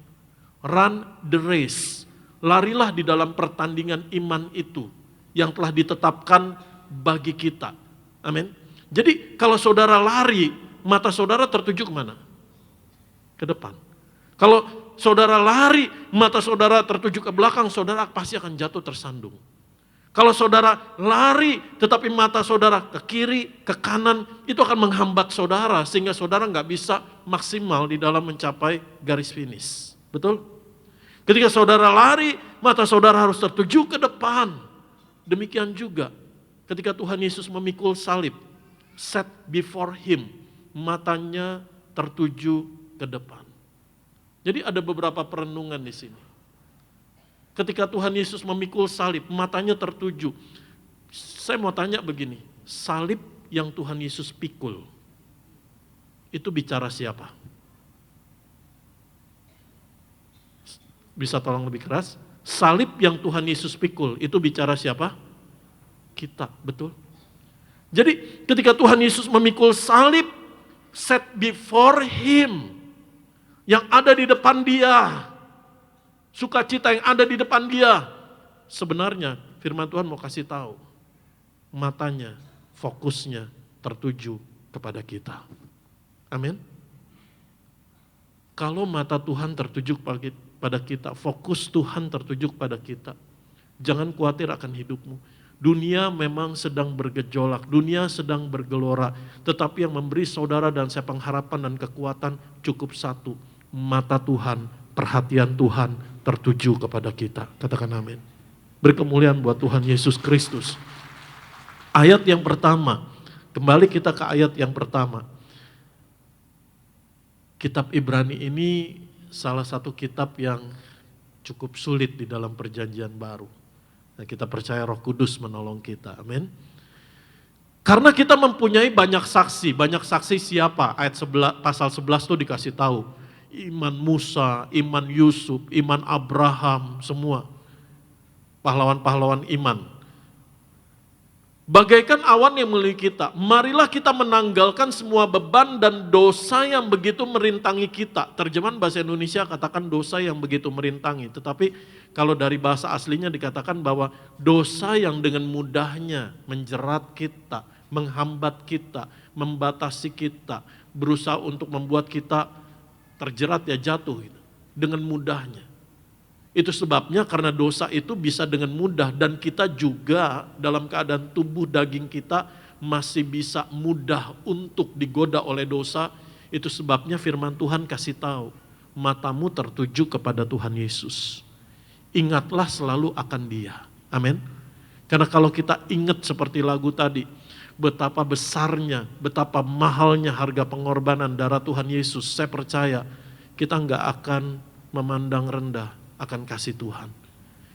D: Run the race. Larilah di dalam pertandingan iman itu yang telah ditetapkan bagi kita. Amin. Jadi kalau saudara lari, mata saudara tertuju kemana? Ke depan. Kalau saudara lari, mata saudara tertuju ke belakang, saudara pasti akan jatuh tersandung. Kalau saudara lari, tetapi mata saudara ke kiri, ke kanan, itu akan menghambat saudara, sehingga saudara nggak bisa maksimal di dalam mencapai garis finish. Betul? Ketika saudara lari, mata saudara harus tertuju ke depan. Demikian juga ketika Tuhan Yesus memikul salib, set before him, matanya tertuju ke depan. Jadi ada beberapa perenungan di sini. Ketika Tuhan Yesus memikul salib, matanya tertuju. Saya mau tanya begini, salib yang Tuhan Yesus pikul, itu bicara siapa? Bisa tolong lebih keras? Salib yang Tuhan Yesus pikul, itu bicara siapa? Kita, betul? Jadi ketika Tuhan Yesus memikul salib, set before him, yang ada di depan dia, sukacita yang ada di depan dia, sebenarnya firman Tuhan mau kasih tahu, matanya, fokusnya tertuju kepada kita. Amin. Kalau mata Tuhan tertuju pada kita, fokus Tuhan tertuju pada kita, jangan khawatir akan hidupmu. Dunia memang sedang bergejolak, dunia sedang bergelora, tetapi yang memberi saudara dan saya pengharapan dan kekuatan cukup satu, mata Tuhan, perhatian Tuhan tertuju kepada kita. Katakan amin. Beri kemuliaan buat Tuhan Yesus Kristus. Ayat yang pertama, kembali kita ke ayat yang pertama. Kitab Ibrani ini salah satu kitab yang cukup sulit di dalam perjanjian baru. Nah, kita percaya Roh Kudus menolong kita, amin. Karena kita mempunyai banyak saksi siapa? Ayat pasal 11 itu dikasih tahu. Iman Musa, iman Yusuf, iman Abraham, semua. Pahlawan-pahlawan iman. Bagaikan awan yang melilit kita, marilah kita menanggalkan semua beban dan dosa yang begitu merintangi kita. Terjemahan bahasa Indonesia katakan dosa yang begitu merintangi. Tetapi kalau dari bahasa aslinya dikatakan bahwa dosa yang dengan mudahnya menjerat kita, menghambat kita, membatasi kita, berusaha untuk membuat kita terjerat ya jatuh gitu, dengan mudahnya. Itu sebabnya karena dosa itu bisa dengan mudah, dan kita juga dalam keadaan tubuh daging kita masih bisa mudah untuk digoda oleh dosa. Itu sebabnya firman Tuhan kasih tahu, matamu tertuju kepada Tuhan Yesus. Ingatlah selalu akan Dia. Amin. Karena kalau kita ingat seperti lagu tadi, betapa besarnya, betapa mahalnya harga pengorbanan darah Tuhan Yesus, saya percaya kita nggak akan memandang rendah akan kasih Tuhan.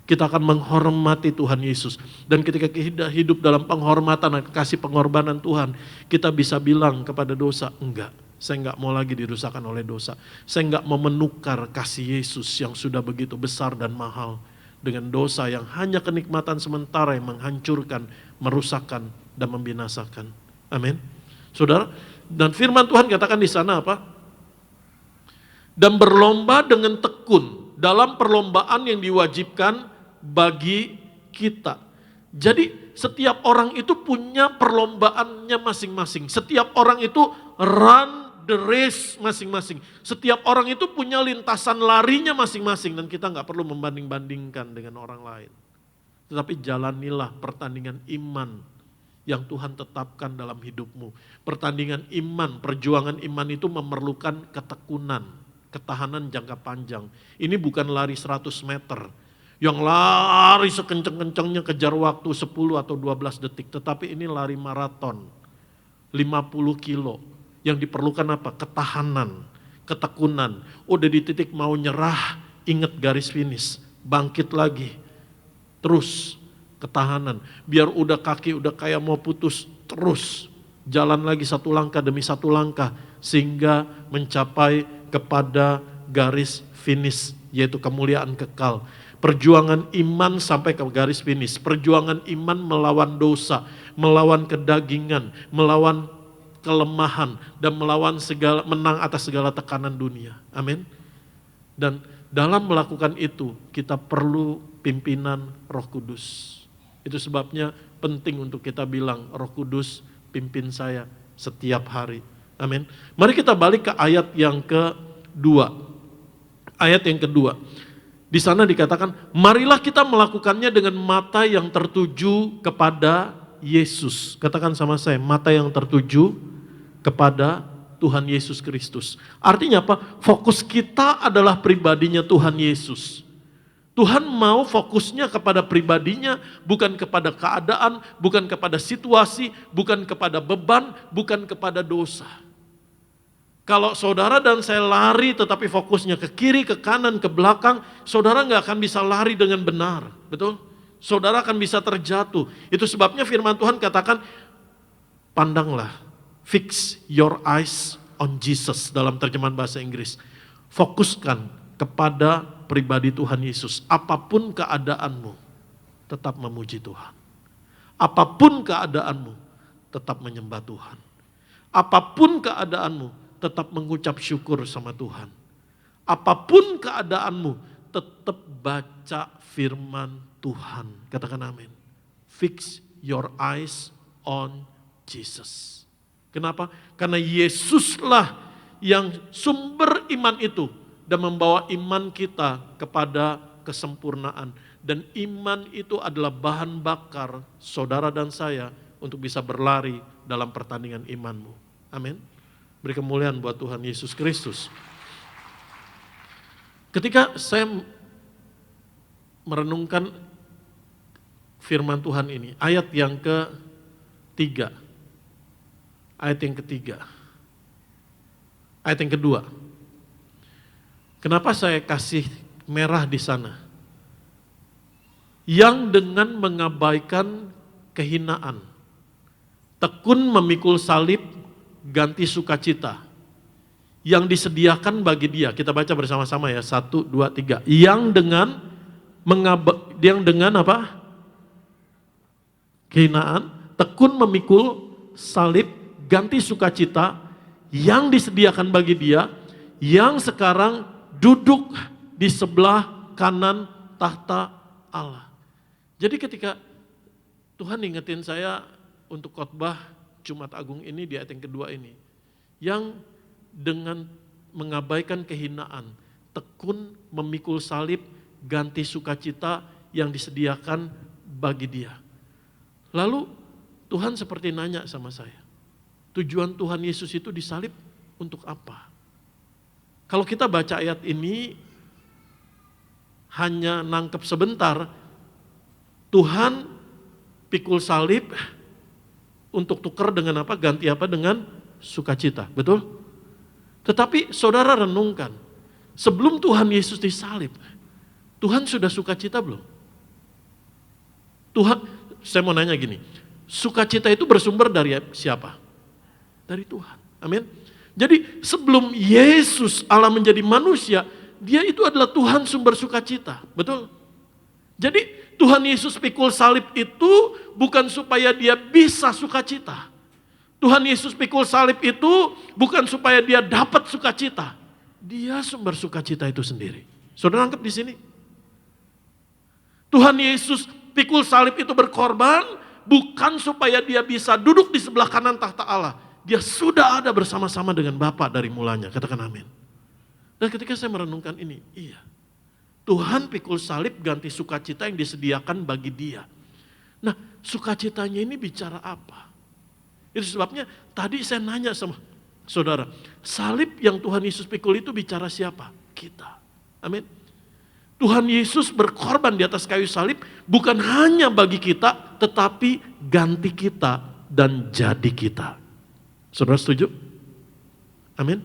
D: Kita akan menghormati Tuhan Yesus. Dan ketika kita hidup dalam penghormatan dan kasih pengorbanan Tuhan, kita bisa bilang kepada dosa, enggak, saya enggak mau lagi dirusakan oleh dosa. Saya enggak mau menukar kasih Yesus yang sudah begitu besar dan mahal dengan dosa yang hanya kenikmatan sementara yang menghancurkan, merusakkan, dan membinasakan. Amin. Saudara, dan firman Tuhan katakan di sana apa? Dan berlomba dengan tekun dalam perlombaan yang diwajibkan bagi kita. Jadi setiap orang itu punya perlombaannya masing-masing. Setiap orang itu run the race masing-masing. Setiap orang itu punya lintasan larinya masing-masing. Dan kita gak perlu membanding-bandingkan dengan orang lain. Tetapi jalanilah pertandingan iman yang Tuhan tetapkan dalam hidupmu. Pertandingan iman, perjuangan iman itu memerlukan ketekunan, ketahanan jangka panjang. Ini bukan lari 100 meter. Yang lari sekenceng-kencengnya kejar waktu 10 atau 12 detik. Tetapi ini lari maraton, 50 kilo. Yang diperlukan apa? Ketahanan, ketekunan. Udah di titik mau nyerah, ingat garis finish, bangkit lagi. Terus, ketahanan. Biar udah kaki udah kayak mau putus, terus. Jalan lagi satu langkah demi satu langkah. Sehingga mencapai kepada garis finish, yaitu kemuliaan kekal. Perjuangan iman sampai ke garis finish. Perjuangan iman melawan dosa, melawan kedagingan, melawan kelemahan, dan melawan segala, menang atas segala tekanan dunia. Amin. Dan dalam melakukan itu kita perlu pimpinan Roh Kudus. Itu sebabnya penting untuk kita bilang, Roh Kudus pimpin saya setiap hari. Amin. Mari kita balik ke ayat yang kedua. Ayat yang kedua. Di sana dikatakan, marilah kita melakukannya dengan mata yang tertuju kepada Yesus. Katakan sama saya, mata yang tertuju kepada Tuhan Yesus Kristus. Artinya apa? Fokus kita adalah pribadinya Tuhan Yesus. Tuhan mau fokusnya kepada pribadinya, bukan kepada keadaan, bukan kepada situasi, bukan kepada beban, bukan kepada dosa. Kalau saudara dan saya lari tetapi fokusnya ke kiri, ke kanan, ke belakang, saudara nggak akan bisa lari dengan benar, betul? Saudara akan bisa terjatuh. Itu sebabnya firman Tuhan katakan, pandanglah, fix your eyes on Jesus dalam terjemahan bahasa Inggris. Fokuskan kepada pribadi Tuhan Yesus. Apapun keadaanmu, tetap memuji Tuhan. Apapun keadaanmu, tetap menyembah Tuhan. Apapun keadaanmu, tetap mengucap syukur sama Tuhan. Apapun keadaanmu, tetap baca firman Tuhan. Katakan amin. Fix your eyes on Jesus. Kenapa? Karena Yesuslah yang sumber iman itu dan membawa iman kita kepada kesempurnaan. Dan iman itu adalah bahan bakar saudara dan saya untuk bisa berlari dalam pertandingan imanmu. Amin. Beri kemuliaan buat Tuhan Yesus Kristus. Ketika saya merenungkan firman Tuhan ini, ayat yang ketiga, ayat yang kedua. Kenapa saya kasih merah di sana? Yang dengan mengabaikan kehinaan, tekun memikul salib, ganti sukacita yang disediakan bagi dia. Kita baca bersama-sama ya, 1, 2, 3. Yang dengan apa? Kehinaan, tekun memikul salib, ganti sukacita yang disediakan bagi dia, yang sekarang duduk di sebelah kanan tahta Allah. Jadi ketika Tuhan ingetin saya untuk khotbah Jumat Agung ini di ayat yang kedua ini, yang dengan mengabaikan kehinaan, tekun memikul salib, ganti sukacita yang disediakan bagi dia. Lalu Tuhan seperti nanya sama saya, tujuan Tuhan Yesus itu disalib untuk apa? Kalau kita baca ayat ini hanya nangkep sebentar, Tuhan pikul salib untuk tukar dengan apa? Ganti apa? Dengan sukacita, betul? Tetapi saudara renungkan, sebelum Tuhan Yesus disalib, Tuhan sudah sukacita belum? Tuhan, saya mau nanya gini, sukacita itu bersumber dari siapa? Dari Tuhan, amin. Jadi sebelum Yesus Allah menjadi manusia, dia itu adalah Tuhan sumber sukacita, betul? Jadi Tuhan Yesus pikul salib itu bukan supaya dia bisa sukacita. Tuhan Yesus pikul salib itu bukan supaya dia dapat sukacita. Dia sumber sukacita itu sendiri. Saudara nangkep di sini? Tuhan Yesus pikul salib itu berkorban bukan supaya dia bisa duduk di sebelah kanan tahta Allah. Dia sudah ada bersama-sama dengan Bapa dari mulanya. Katakan amin. Dan ketika saya merenungkan ini, iya. Tuhan pikul salib ganti sukacita yang disediakan bagi dia. Nah, sukacitanya ini bicara apa? Itu sebabnya tadi saya nanya sama saudara, salib yang Tuhan Yesus pikul itu bicara siapa? Kita. Amin. Tuhan Yesus berkorban di atas kayu salib bukan hanya bagi kita, tetapi ganti kita dan jadi kita. Saudara setuju? Amin.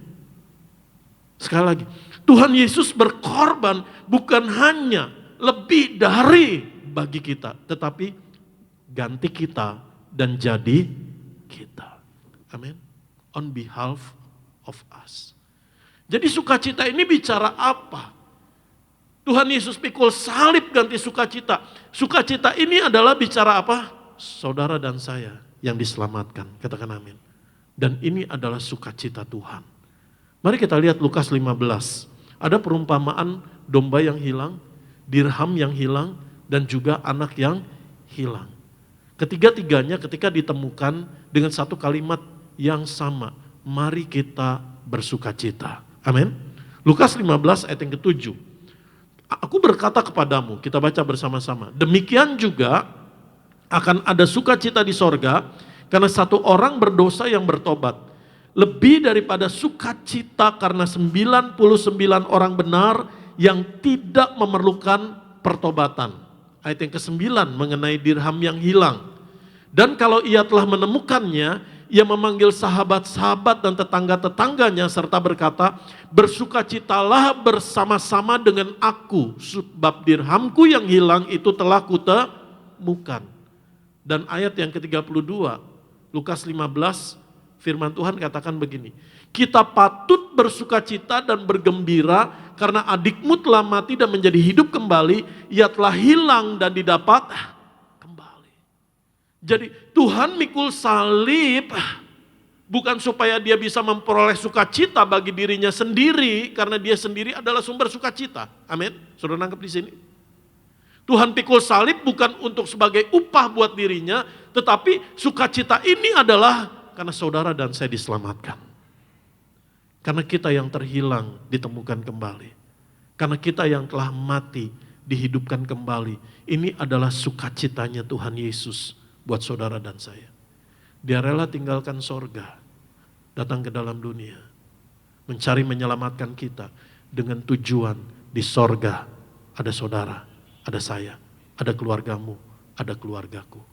D: Sekali lagi, Tuhan Yesus berkorban bukan hanya lebih dari bagi kita, tetapi ganti kita dan jadi kita. Amin. On behalf of us. Jadi sukacita ini bicara apa? Tuhan Yesus pikul salib ganti sukacita. Sukacita ini adalah bicara apa? Saudara dan saya yang diselamatkan. Katakan amin. Dan ini adalah sukacita Tuhan. Mari kita lihat Lukas 15. Ada perumpamaan domba yang hilang, dirham yang hilang, dan juga anak yang hilang. Ketiga-tiganya ketika ditemukan dengan satu kalimat yang sama. Mari kita bersukacita. Amin. Lukas 15 ayat yang ke-7. Aku berkata kepadamu, kita baca bersama-sama. Demikian juga akan ada sukacita di sorga karena satu orang berdosa yang bertobat. Lebih daripada sukacita karena 99 orang benar yang tidak memerlukan pertobatan. Ayat yang ke-9 mengenai dirham yang hilang. Dan kalau ia telah menemukannya, ia memanggil sahabat-sahabat dan tetangga-tetangganya serta berkata, bersukacitalah bersama-sama dengan aku, sebab dirhamku yang hilang itu telah kutemukan. Dan ayat yang ke-32, Lukas 15, firman Tuhan katakan begini, kita patut bersukacita dan bergembira karena adikmu telah mati dan menjadi hidup kembali, ia telah hilang dan didapat kembali. Jadi Tuhan mikul salib bukan supaya dia bisa memperoleh sukacita bagi dirinya sendiri, karena dia sendiri adalah sumber sukacita. Amin. Sudah nangkep di sini? Tuhan pikul salib bukan untuk sebagai upah buat dirinya, tetapi sukacita ini adalah karena saudara dan saya diselamatkan. Karena kita yang terhilang ditemukan kembali. Karena kita yang telah mati dihidupkan kembali. Ini adalah sukacitanya Tuhan Yesus buat saudara dan saya. Dia rela tinggalkan sorga, datang ke dalam dunia, mencari menyelamatkan kita dengan tujuan di sorga ada saudara, ada saya, ada keluargamu, ada keluargaku.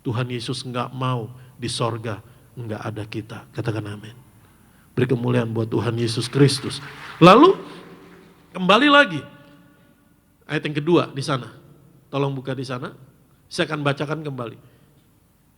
D: Tuhan Yesus enggak mau di sorga enggak ada kita. Katakan amin. Beri kemuliaan buat Tuhan Yesus Kristus. Lalu kembali lagi ayat yang kedua di sana. Tolong buka di sana. Saya akan bacakan kembali.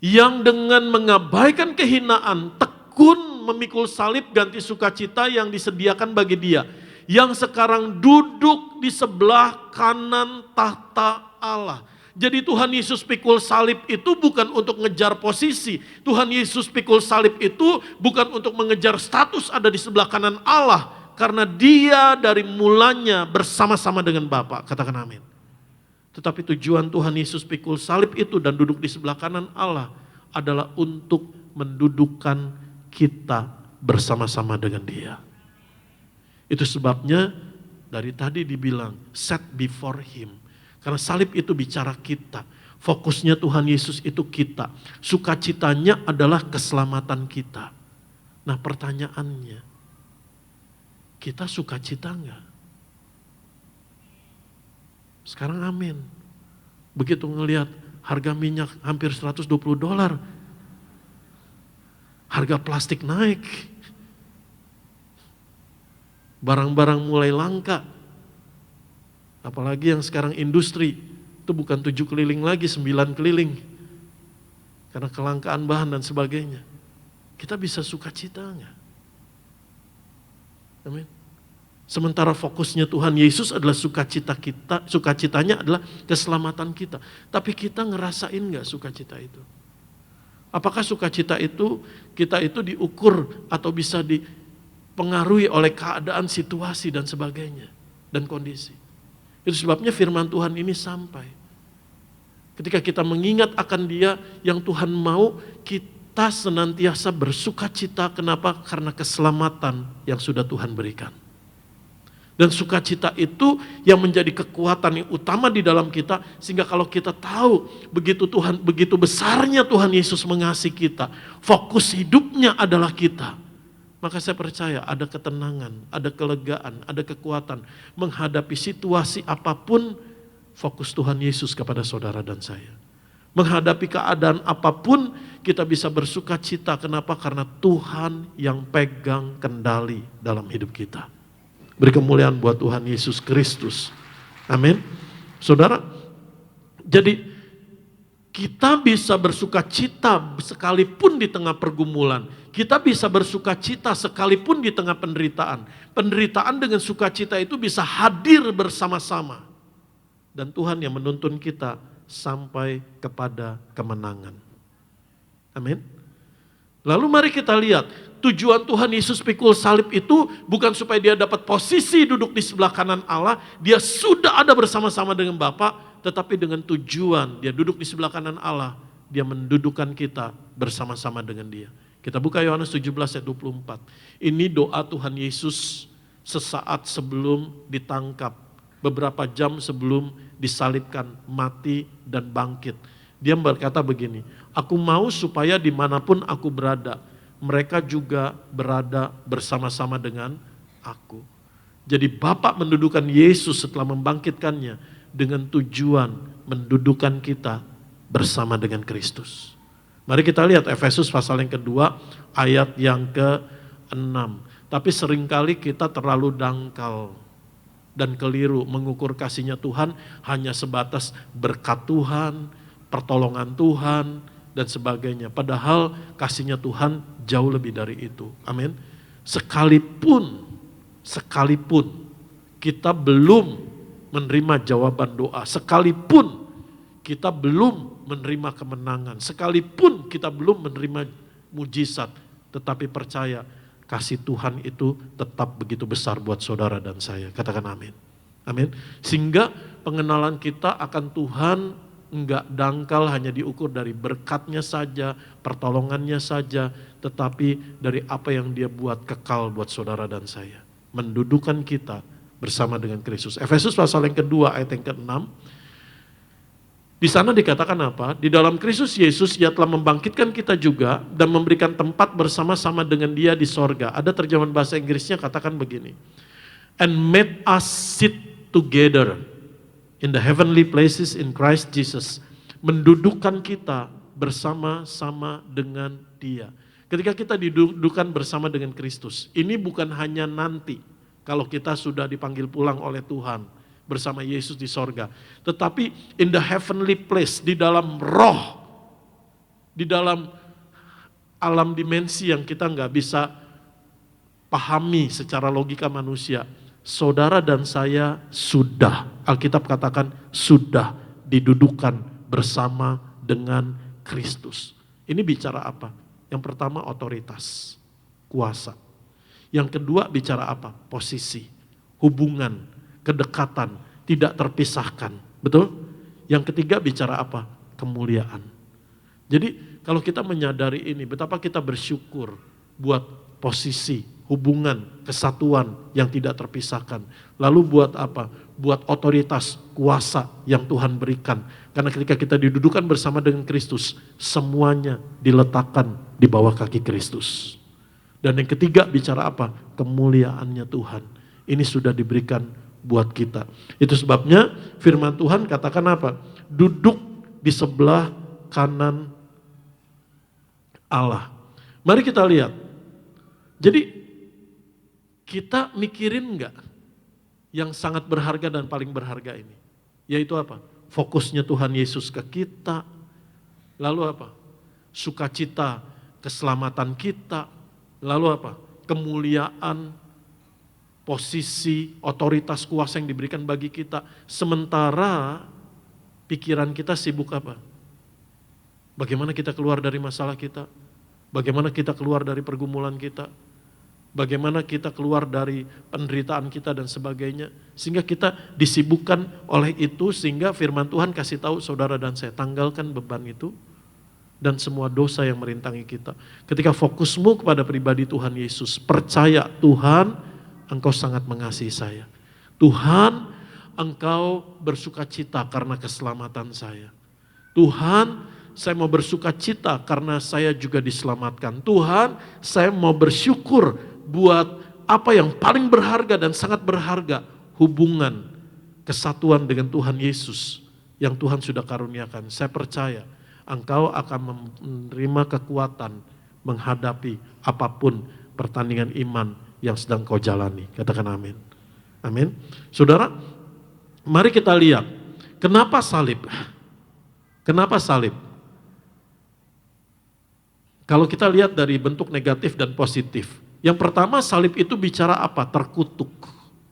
D: Yang dengan mengabaikan kehinaan tekun memikul salib ganti sukacita yang disediakan bagi dia, yang sekarang duduk di sebelah kanan tahta Allah. Jadi Tuhan Yesus pikul salib itu bukan untuk ngejar posisi. Tuhan Yesus pikul salib itu bukan untuk mengejar status ada di sebelah kanan Allah. Karena dia dari mulanya bersama-sama dengan Bapa. Katakan amin. Tetapi tujuan Tuhan Yesus pikul salib itu dan duduk di sebelah kanan Allah adalah untuk mendudukkan kita bersama-sama dengan dia. Itu sebabnya Dari tadi dibilang, set before him. Karena salib itu bicara kita. Fokusnya Tuhan Yesus itu kita. Sukacitanya adalah keselamatan kita. Nah pertanyaannya, kita sukacita enggak? Sekarang amin. Begitu ngelihat harga minyak hampir $120, harga plastik naik, barang-barang mulai langka, apalagi yang sekarang industri, itu bukan 7 keliling lagi, 9 keliling, karena kelangkaan bahan dan sebagainya. Kita bisa sukacita enggak? Amin. Sementara fokusnya Tuhan Yesus adalah sukacita kita, sukacitanya adalah keselamatan kita. Tapi kita ngerasain gak sukacita itu? Apakah sukacita itu, kita itu diukur atau bisa dipengaruhi oleh keadaan, situasi dan sebagainya, dan kondisi. Itu sebabnya firman Tuhan ini sampai. Ketika kita mengingat akan Dia yang Tuhan mau, kita senantiasa bersukacita. Kenapa? Karena keselamatan yang sudah Tuhan berikan. Dan sukacita itu yang menjadi kekuatan yang utama di dalam kita, sehingga kalau kita tahu begitu besarnya Tuhan Yesus mengasihi kita, fokus hidupnya adalah kita, maka saya percaya ada ketenangan, ada kelegaan, ada kekuatan menghadapi situasi apapun. Fokus Tuhan Yesus kepada saudara dan saya. Menghadapi keadaan apapun kita bisa bersukacita. Kenapa? Karena Tuhan yang pegang kendali dalam hidup kita. Beri kemuliaan buat Tuhan Yesus Kristus. Amin. Saudara, jadi kita bisa bersukacita sekalipun di tengah pergumulan. Kita bisa bersukacita sekalipun di tengah penderitaan. Penderitaan dengan sukacita itu bisa hadir bersama-sama. Dan Tuhan yang menuntun kita sampai kepada kemenangan. Amin. Lalu mari kita lihat, tujuan Tuhan Yesus pikul salib itu bukan supaya dia dapat posisi duduk di sebelah kanan Allah, dia sudah ada bersama-sama dengan Bapa, tetapi dengan tujuan dia duduk di sebelah kanan Allah, dia mendudukan kita bersama-sama dengan dia. Kita buka Yohanes 17 ayat 24. Ini doa Tuhan Yesus sesaat sebelum ditangkap, beberapa jam sebelum disalibkan, mati dan bangkit. Dia berkata begini, aku mau supaya dimanapun aku berada, mereka juga berada bersama-sama dengan aku. Jadi Bapa mendudukan Yesus setelah membangkitkannya dengan tujuan mendudukan kita bersama dengan Kristus. Mari kita lihat Efesus pasal yang kedua ayat yang ke-6. Tapi seringkali kita terlalu dangkal dan keliru mengukur kasihnya Tuhan hanya sebatas berkat Tuhan, pertolongan Tuhan, dan sebagainya. Padahal kasihnya Tuhan jauh lebih dari itu. Amin. Sekalipun kita belum menerima jawaban doa, sekalipun kita belum menerima kemenangan, sekalipun kita belum menerima mujizat, tetapi percaya kasih Tuhan itu tetap begitu besar buat saudara dan saya. Katakan amin. Amin. Sehingga pengenalan kita akan Tuhan enggak dangkal hanya diukur dari berkatnya saja, pertolongannya saja, tetapi dari apa yang dia buat kekal buat saudara dan saya. Mendudukan kita bersama dengan Kristus. Efesus pasal yang kedua ayat yang ke-6. Di sana dikatakan apa? Di dalam Kristus Yesus Ia telah membangkitkan kita juga dan memberikan tempat bersama-sama dengan Dia di sorga. Ada terjemahan bahasa Inggrisnya katakan begini. And made us sit together in the heavenly places in Christ Jesus. Mendudukkan kita bersama-sama dengan Dia. Ketika kita didudukan bersama dengan Kristus, ini bukan hanya nanti kalau kita sudah dipanggil pulang oleh Tuhan bersama Yesus di sorga. Tetapi in the heavenly place, di dalam roh, di dalam alam dimensi yang kita nggak bisa pahami secara logika manusia. Saudara dan saya sudah, Alkitab katakan sudah didudukan bersama dengan Kristus. Ini bicara apa? Yang pertama otoritas, kuasa. Yang kedua bicara apa? Posisi, hubungan, kedekatan, tidak terpisahkan. Betul? Yang ketiga bicara apa? Kemuliaan. Jadi kalau kita menyadari ini, betapa kita bersyukur buat posisi, hubungan, kesatuan yang tidak terpisahkan. Lalu buat apa? Buat otoritas, kuasa yang Tuhan berikan. Karena ketika kita didudukan bersama dengan Kristus, semuanya diletakkan di bawah kaki Kristus. Dan yang ketiga bicara apa? Kemuliaannya Tuhan. Ini sudah diberikan buat kita. Itu sebabnya firman Tuhan katakan apa? Duduk di sebelah kanan Allah. Mari kita lihat. Jadi kita mikirin enggak yang sangat berharga dan paling berharga ini? Yaitu apa? Fokusnya Tuhan Yesus ke kita. Lalu apa? Sukacita, keselamatan kita. Lalu apa? Kemuliaan, posisi, otoritas, kuasa yang diberikan bagi kita. Sementara pikiran kita sibuk apa? Bagaimana kita keluar dari masalah kita? Bagaimana kita keluar dari pergumulan kita? Bagaimana kita keluar dari penderitaan kita dan sebagainya. Sehingga kita disibukkan oleh itu, sehingga firman Tuhan kasih tahu saudara dan saya, tanggalkan beban itu dan semua dosa yang merintangi kita. Ketika fokusmu kepada pribadi Tuhan Yesus, percaya Tuhan, Engkau sangat mengasihi saya. Tuhan, Engkau bersukacita karena keselamatan saya. Tuhan, saya mau bersukacita karena saya juga diselamatkan. Tuhan, saya mau bersyukur buat apa yang paling berharga dan sangat berharga, hubungan, kesatuan dengan Tuhan Yesus yang Tuhan sudah karuniakan. Saya percaya Engkau akan menerima kekuatan menghadapi apapun pertandingan iman yang sedang kau jalani. Katakan amin. Amin. Saudara, mari kita lihat kenapa salib. Kenapa salib? Kalau kita lihat dari bentuk negatif dan positif. Yang pertama, salib itu bicara apa? Terkutuk,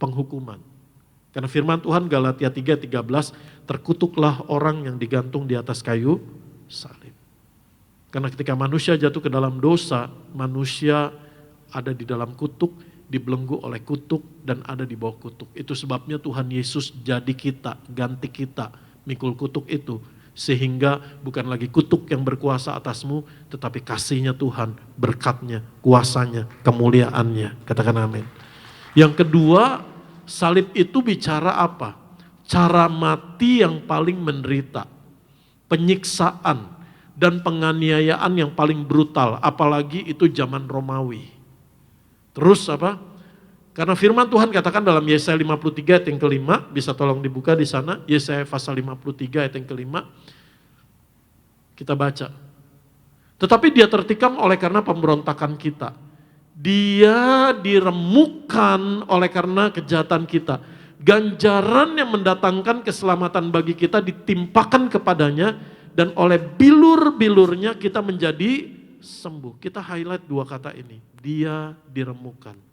D: penghukuman. Karena firman Tuhan Galatia 3:13, terkutuklah orang yang digantung di atas kayu salib. Karena ketika manusia jatuh ke dalam dosa, manusia ada di dalam kutuk, dibelenggu oleh kutuk, dan ada di bawah kutuk. Itu sebabnya Tuhan Yesus jadi kita, ganti kita, mikul kutuk itu. Sehingga bukan lagi kutuk yang berkuasa atasmu, tetapi kasihnya Tuhan, berkatnya, kuasanya, kemuliaannya. Katakan amin. Yang kedua, salib itu bicara apa? Cara mati yang paling menderita. Penyiksaan dan penganiayaan yang paling brutal, apalagi itu zaman Romawi. Terus apa? Karena firman Tuhan katakan dalam Yesaya 53 ayat yang kelima, bisa tolong dibuka di sana, Yesaya pasal 53 ayat yang kelima, kita baca. Tetapi dia tertikam oleh karena pemberontakan kita. Dia diremukkan oleh karena kejahatan kita. Ganjaran yang mendatangkan keselamatan bagi kita ditimpakan kepadanya, dan oleh bilur-bilurnya kita menjadi sembuh. Kita highlight dua kata ini, dia diremukkan.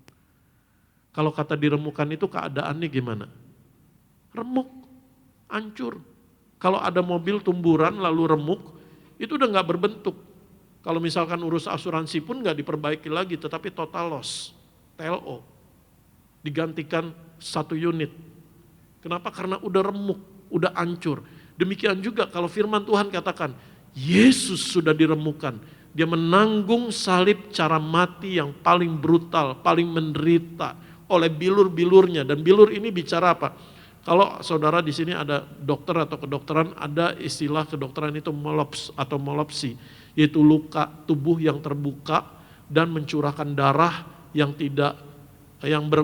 D: Kalau kata diremukkan itu keadaannya gimana? Remuk, hancur. Kalau ada mobil tumburan lalu remuk, itu udah gak berbentuk. Kalau misalkan urus asuransi pun gak diperbaiki lagi, tetapi total loss, TLO. Digantikan 1 unit. Kenapa? Karena udah remuk, udah hancur. Demikian juga kalau firman Tuhan katakan, Yesus sudah diremukkan. Dia menanggung salib cara mati yang paling brutal, paling menderita oleh bilur-bilurnya. Dan bilur ini bicara apa? Kalau saudara di sini ada dokter atau kedokteran, ada istilah kedokteran itu molops atau molopsi, yaitu luka tubuh yang terbuka dan mencurahkan darah yang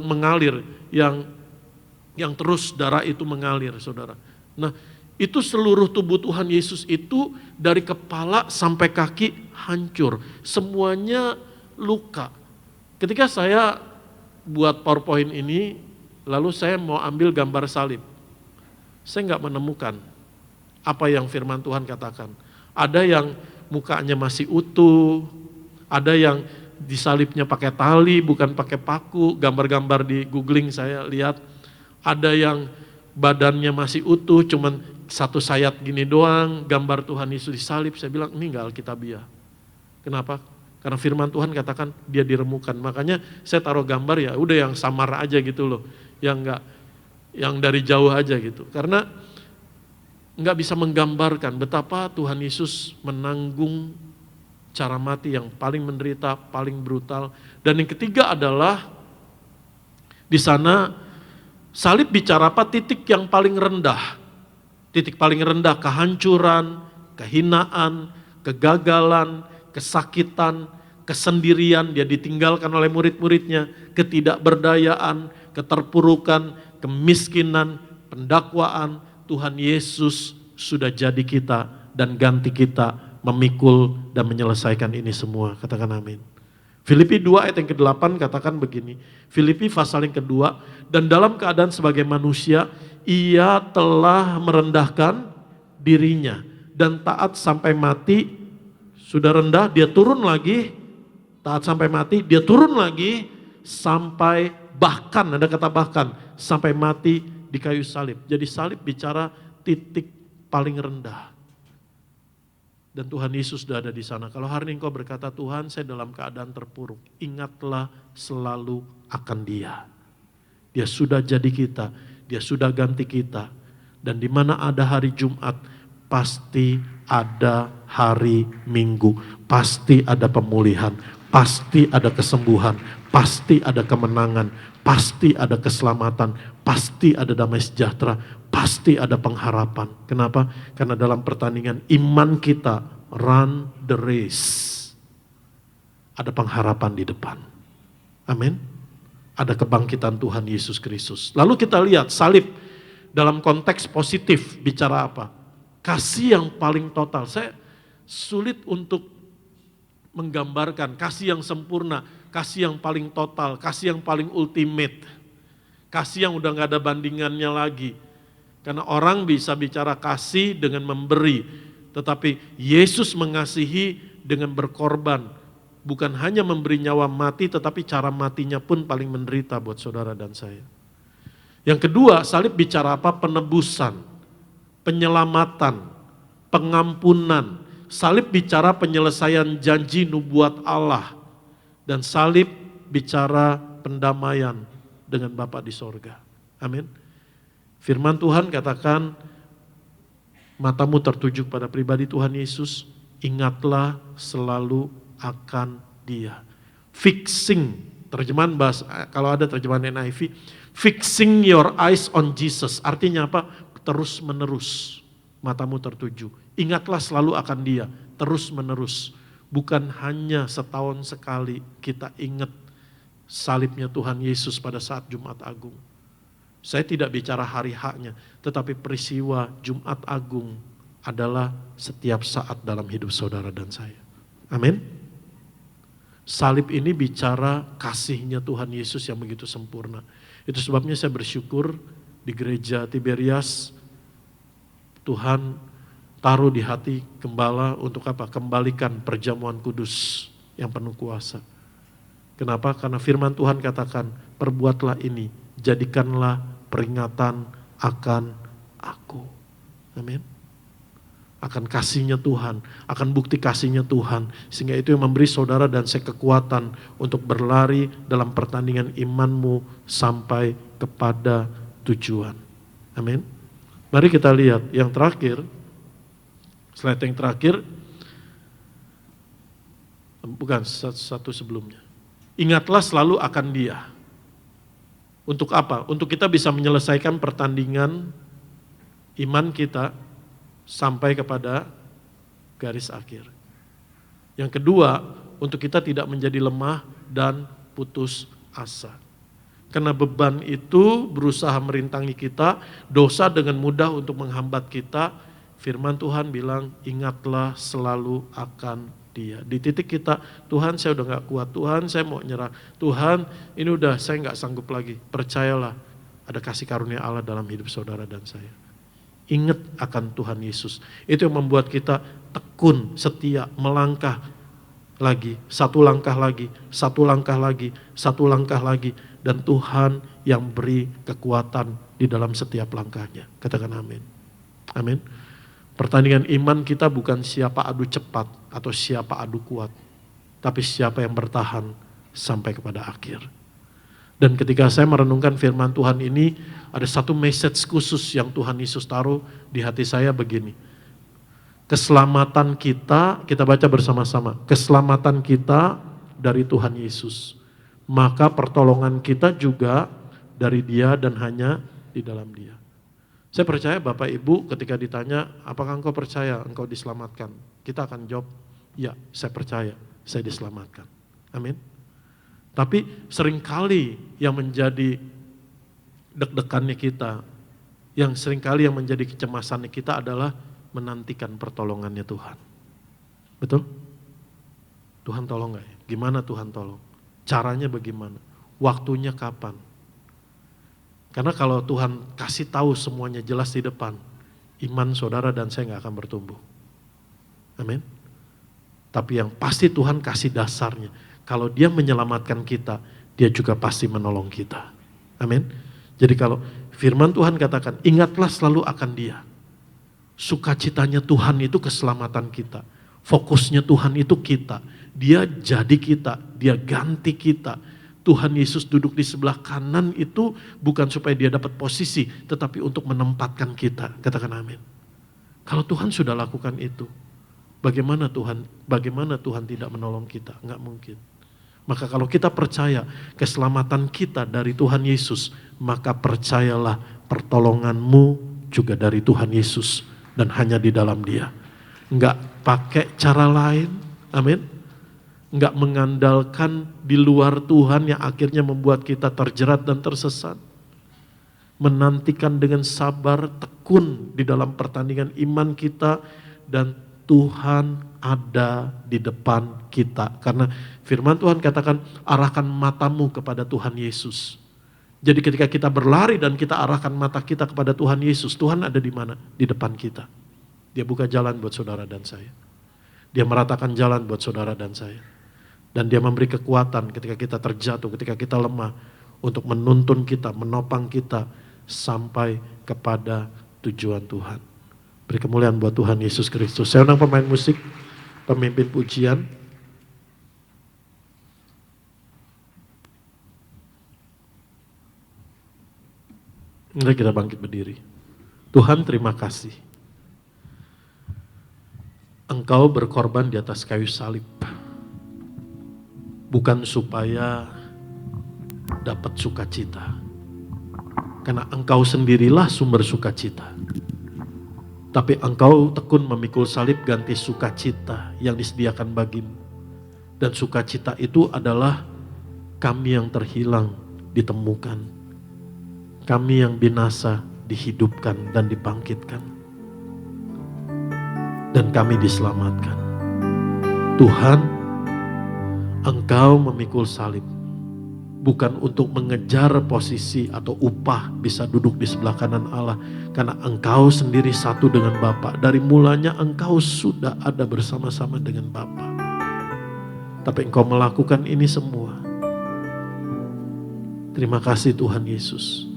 D: mengalir, yang terus darah itu mengalir, saudara. Nah, itu seluruh tubuh Tuhan Yesus itu dari kepala sampai kaki hancur, semuanya luka. Ketika saya buat PowerPoint ini, lalu saya mau ambil gambar salib, saya nggak menemukan apa yang firman Tuhan katakan. Ada yang mukanya masih utuh, ada yang disalibnya pakai tali bukan pakai paku, gambar-gambar di googling saya lihat. Ada yang badannya masih utuh, cuman satu sayap gini doang, gambar Tuhan Yesus disalib. Saya bilang ini enggak alkitabiah. Kenapa? Karena firman Tuhan katakan dia diremukkan. Makanya saya taruh gambar ya udah yang samar aja gitu loh, yang enggak, yang dari jauh aja gitu. Karena enggak bisa menggambarkan betapa Tuhan Yesus menanggung Cara mati yang paling menderita, paling brutal. Dan yang ketiga adalah di sana salib bicara apa? Titik yang paling rendah. Titik paling rendah kehancuran, kehinaan, kegagalan, kesakitan, kesendirian, dia ditinggalkan oleh murid-muridnya, ketidakberdayaan, keterpurukan, kemiskinan, pendakwaan. Tuhan Yesus sudah jadi kita dan ganti kita memikul dan menyelesaikan ini semua. Katakan amin. Filipi 2 ayat yang ke-8 katakan begini. Filipi pasal yang kedua, dan dalam keadaan sebagai manusia, ia telah merendahkan dirinya dan taat sampai mati. Sudah rendah, dia turun lagi, taat sampai mati, dia turun lagi sampai bahkan, ada kata bahkan, sampai mati di kayu salib. Jadi salib bicara titik paling rendah. Dan Tuhan Yesus sudah ada di sana. Kalau hari ini engkau berkata, Tuhan saya dalam keadaan terpuruk, ingatlah selalu akan Dia. Dia sudah jadi kita, Dia sudah ganti kita. Dan di mana ada hari Jumat, pasti ada hari Minggu, pasti ada pemulihan, pasti ada kesembuhan, pasti ada kemenangan, pasti ada keselamatan, pasti ada damai sejahtera, pasti ada pengharapan. Kenapa? Karena dalam pertandingan iman kita, run the race, ada pengharapan di depan. Amin. Ada kebangkitan Tuhan Yesus Kristus. Lalu kita lihat salib dalam konteks positif bicara apa? Kasih yang paling total. Saya sulit untuk menggambarkan kasih yang sempurna, kasih yang paling total, kasih yang paling ultimate, kasih yang udah gak ada bandingannya lagi. Karena orang bisa bicara kasih dengan memberi, tetapi Yesus mengasihi dengan berkorban. Bukan hanya memberi nyawa mati, tetapi cara matinya pun paling menderita buat saudara dan saya. Yang kedua, salib bicara apa? Penebusan, penyelamatan, pengampunan. Salib bicara penyelesaian janji nubuat Allah. Dan salib bicara pendamaian dengan Bapa di sorga. Amin. Firman Tuhan katakan, matamu tertuju pada pribadi Tuhan Yesus, ingatlah selalu akan Dia. Fixing, terjemahan bahasa, kalau ada terjemahan NIV, fixing your eyes on Jesus, artinya apa? Terus menerus, matamu tertuju. Ingatlah selalu akan Dia, terus menerus. Bukan hanya setahun sekali kita ingat salibnya Tuhan Yesus pada saat Jumat Agung. Saya tidak bicara hari haknya, tetapi peristiwa Jumat Agung adalah setiap saat dalam hidup saudara dan saya. Amin. Salib ini bicara kasihnya Tuhan Yesus yang begitu sempurna. Itu sebabnya saya bersyukur di gereja Tiberias, Tuhan taruh di hati gembala untuk apa? Kembalikan perjamuan kudus yang penuh kuasa. Kenapa? Karena firman Tuhan katakan, perbuatlah ini, jadikanlah peringatan akan aku. Amin. Akan kasihnya Tuhan, akan bukti kasihnya Tuhan. Sehingga itu yang memberi saudara dan saya kekuatan untuk berlari dalam pertandingan imanmu sampai kepada tujuan. Amin. Mari kita lihat yang terakhir, slide yang terakhir, bukan satu sebelumnya. Ingatlah selalu akan Dia. Untuk apa? Untuk kita bisa menyelesaikan pertandingan iman kita sampai kepada garis akhir. Yang kedua, untuk kita tidak menjadi lemah dan putus asa. Karena beban itu berusaha merintangi kita, dosa dengan mudah untuk menghambat kita. Firman Tuhan bilang, ingatlah selalu akan Dia. Di titik kita, Tuhan saya udah gak kuat, Tuhan saya mau nyerah, Tuhan ini udah saya gak sanggup lagi. Percayalah, ada kasih karunia Allah dalam hidup saudara dan saya. Ingat akan Tuhan Yesus. Itu yang membuat kita tekun, setia, melangkah lagi, satu langkah lagi, satu langkah lagi, satu langkah lagi. Dan Tuhan yang beri kekuatan di dalam setiap langkahnya. Katakan amin. Amin. Pertandingan iman kita bukan siapa adu cepat atau siapa adu kuat, tapi siapa yang bertahan sampai kepada akhir. Dan ketika saya merenungkan firman Tuhan ini, ada satu message khusus yang Tuhan Yesus taruh di hati saya begini. Keselamatan kita baca bersama-sama. Keselamatan kita dari Tuhan Yesus. Maka pertolongan kita juga dari Dia dan hanya di dalam Dia. Saya percaya Bapak Ibu ketika ditanya, apakah engkau percaya engkau diselamatkan? Kita akan jawab, ya saya percaya, saya diselamatkan. Amin. Tapi seringkali yang menjadi deg-degannya kita, yang seringkali yang menjadi kecemasannya kita adalah menantikan pertolongannya Tuhan. Betul? Tuhan tolong gak ya? Gimana Tuhan tolong? Caranya bagaimana? Waktunya kapan? Karena kalau Tuhan kasih tahu semuanya jelas di depan, iman saudara dan saya gak akan bertumbuh. Amin. Tapi yang pasti Tuhan kasih dasarnya. Kalau Dia menyelamatkan kita, Dia juga pasti menolong kita. Amin. Jadi kalau firman Tuhan katakan, ingatlah selalu akan Dia. Sukacitanya Tuhan itu keselamatan kita. Fokusnya Tuhan itu kita. Dia jadi kita, Dia ganti kita. Tuhan Yesus duduk di sebelah kanan itu bukan supaya Dia dapat posisi, tetapi untuk menempatkan kita. Katakan amin. Kalau Tuhan sudah lakukan itu, bagaimana Tuhan tidak menolong kita? Enggak mungkin. Maka kalau kita percaya keselamatan kita dari Tuhan Yesus, maka percayalah pertolonganmu juga dari Tuhan Yesus dan hanya di dalam Dia. Enggak pakai cara lain, amin. Enggak mengandalkan di luar Tuhan yang akhirnya membuat kita terjerat dan tersesat. Menantikan dengan sabar, tekun di dalam pertandingan iman kita, dan Tuhan ada di depan kita. Karena firman Tuhan katakan, arahkan matamu kepada Tuhan Yesus. Jadi ketika kita berlari dan kita arahkan mata kita kepada Tuhan Yesus, Tuhan ada di mana? Di depan kita. Dia buka jalan buat saudara dan saya. Dia meratakan jalan buat saudara dan saya. Dan Dia memberi kekuatan ketika kita terjatuh, ketika kita lemah, untuk menuntun kita, menopang kita, sampai kepada tujuan Tuhan. Beri kemuliaan buat Tuhan Yesus Kristus. Saya undang pemain musik, pemimpin pujian. Mari kita bangkit berdiri. Tuhan, terima kasih. Engkau berkorban di atas kayu salib. Bukan supaya dapat sukacita. Karena Engkau sendirilah sumber sukacita. Tapi Engkau tekun memikul salib ganti sukacita yang disediakan bagimu. Dan sukacita itu adalah kami yang terhilang ditemukan. Kami yang binasa dihidupkan dan dibangkitkan. Dan kami diselamatkan. Tuhan, Engkau memikul salib. Bukan untuk mengejar posisi atau upah bisa duduk di sebelah kanan Allah. Karena Engkau sendiri satu dengan Bapa. Dari mulanya Engkau sudah ada bersama-sama dengan Bapa. Tapi Engkau melakukan ini semua. Terima kasih Tuhan Yesus.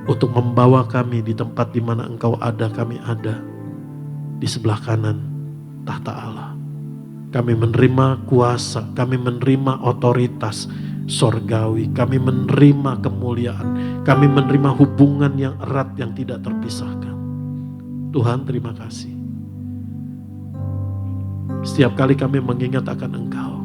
D: Untuk membawa kami di tempat di mana Engkau ada, kami ada. Di sebelah kanan tahta Allah. Kami menerima kuasa, kami menerima otoritas sorgawi, kami menerima kemuliaan, kami menerima hubungan yang erat yang tidak terpisahkan. Tuhan, terima kasih. Setiap kali kami mengingat akan Engkau,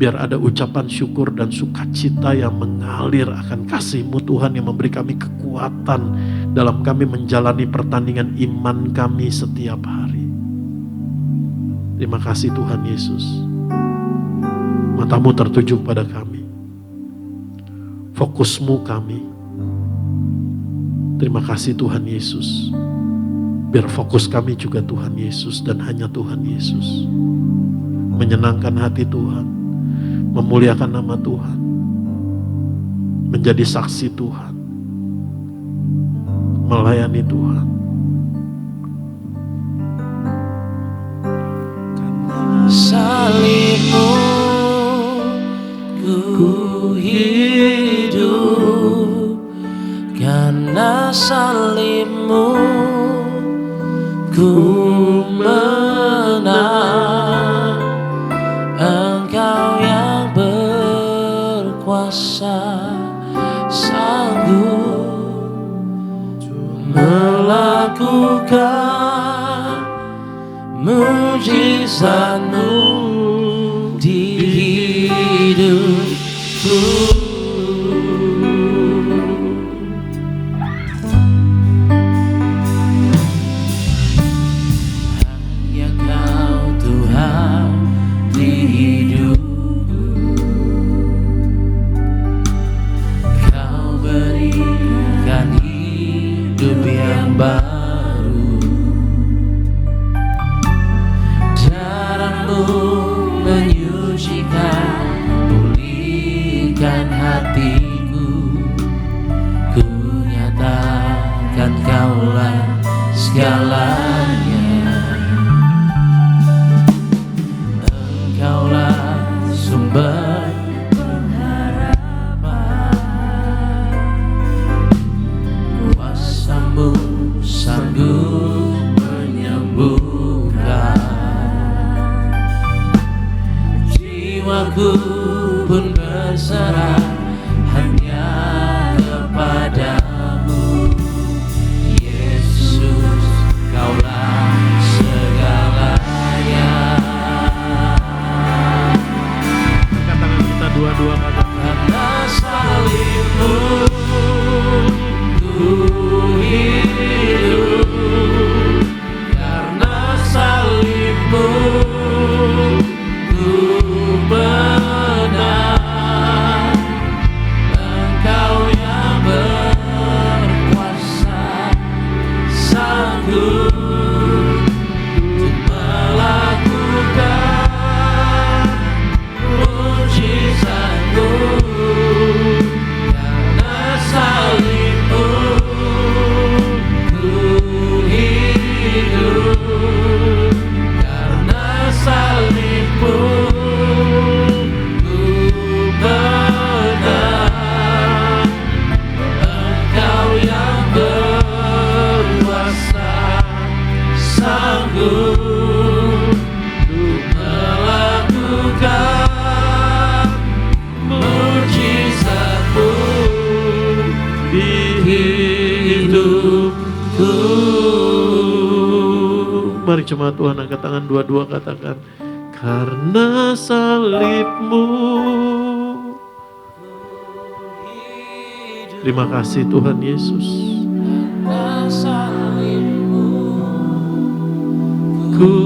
D: biar ada ucapan syukur dan sukacita yang mengalir akan kasih-Mu Tuhan, yang memberi kami kekuatan dalam kami menjalani pertandingan iman kami setiap hari. Terima kasih Tuhan Yesus. Matamu tertuju pada kami. Fokusmu kami. Terima kasih Tuhan Yesus. Biar fokus kami juga Tuhan Yesus dan hanya Tuhan Yesus. Menyenangkan hati Tuhan. Memuliakan nama Tuhan. Menjadi saksi Tuhan. Melayani Tuhan.
A: Salib-Mu ku hidup, karena salib-Mu ku menang. Engkau yang berkuasa, sanggup melakukan mujizat-Mu di hidupku. Hanya Kau Tuhan di hidupku. Kau berikan hidup yang baru. Darah-Mu menyucikan, pulihkan hatiku. Ku nyatakan Kaulah segalanya. Engkaulah sumber pengharapan. Kuasa-Mu sanggup menyembuhkan. Jiwaku pun berserah hanya kepadamu. Yesus, Kaulah segalanya.
D: Angkat tangan kita dua-dua katakan.
A: Karena salib-Mu ku hidup. Karena salib-Mu ku menang. Engkau yang berkuasa, sanggup untuk melakukan mujizat-Mu. Karena salib-Mu ku hidup. Karena salib-Mu ku menang. Engkau yang berkuasa, sanggup untuk melakukan mujizat-Mu di hidupku.
D: Mari jemaat Tuhan angkat tangan dua-dua katakan. Karena salib-Mu. Terima kasih Tuhan Yesus.
A: Karena salib-Mu
D: Ku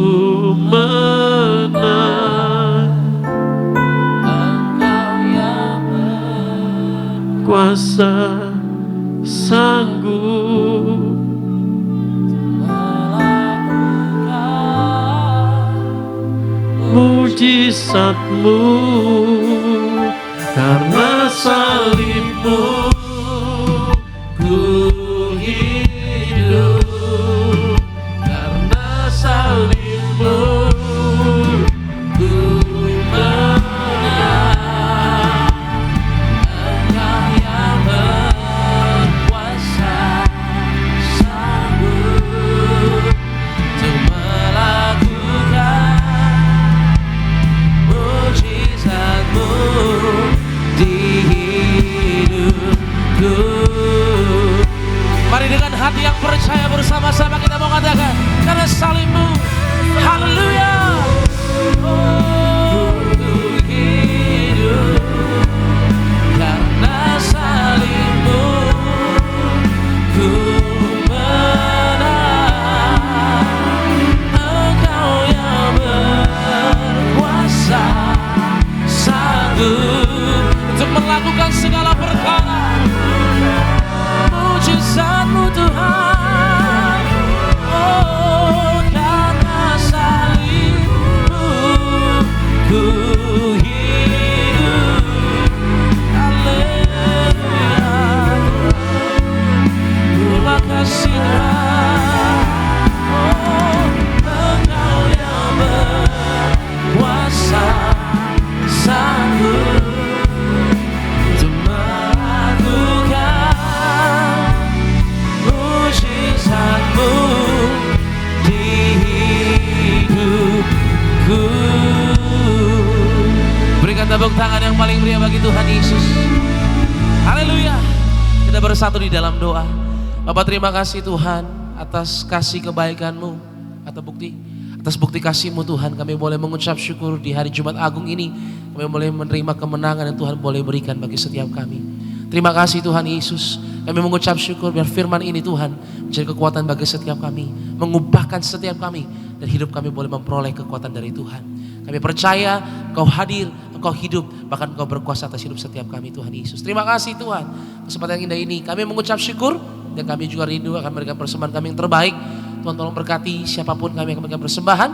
D: menang.
A: Engkau yang
D: Kuasa sanggup
A: melakukan
D: mujizat-Mu. Karena salib-Mu ku hidup. Karena salib-Mu ku menang.
A: Engkau yang berkuasa, sanggup untuk melakukan mujizat-Mu di hidupku. Mari dengan hati yang percaya bersama-sama kita mau katakan, karena salib-Mu, haleluya. Oh, ku hidup. Karena salib-Mu ku menang. Engkau yang berkuasa, sanggup untuk melakukan segala perkara. Mujizat-Mu Tuhan. Oh, karena salib-Mu ku hidup. Haleluya. Terima kasih Tuhan. Oh, Engkau yang berkuasa, sanggup untuk melakukan mujizat-Mu di hidupku. Berikan tepuk tangan yang paling meriah bagi Tuhan Yesus. Haleluya. Kita bersatu di dalam doa. Bapak terima kasih Tuhan atas kasih kebaikan-Mu atau bukti Atas bukti kasih-Mu Tuhan, kami boleh mengucap syukur di hari Jumat Agung ini. Kami boleh menerima kemenangan yang Tuhan boleh berikan bagi setiap kami. Terima kasih Tuhan Yesus. Kami mengucap syukur biar firman ini Tuhan menjadi kekuatan bagi setiap kami. Mengubahkan setiap kami. Dan hidup kami boleh memperoleh kekuatan dari Tuhan. Kami percaya Engkau hadir, Engkau hidup, bahkan Engkau berkuasa atas hidup setiap kami Tuhan Yesus. Terima kasih Tuhan. Kesempatan yang indah ini kami mengucap syukur. Dan kami juga rindu akan memberikan persembahan kami yang terbaik. Tuhan tolong berkati siapapun kami yang memberikan persembahan.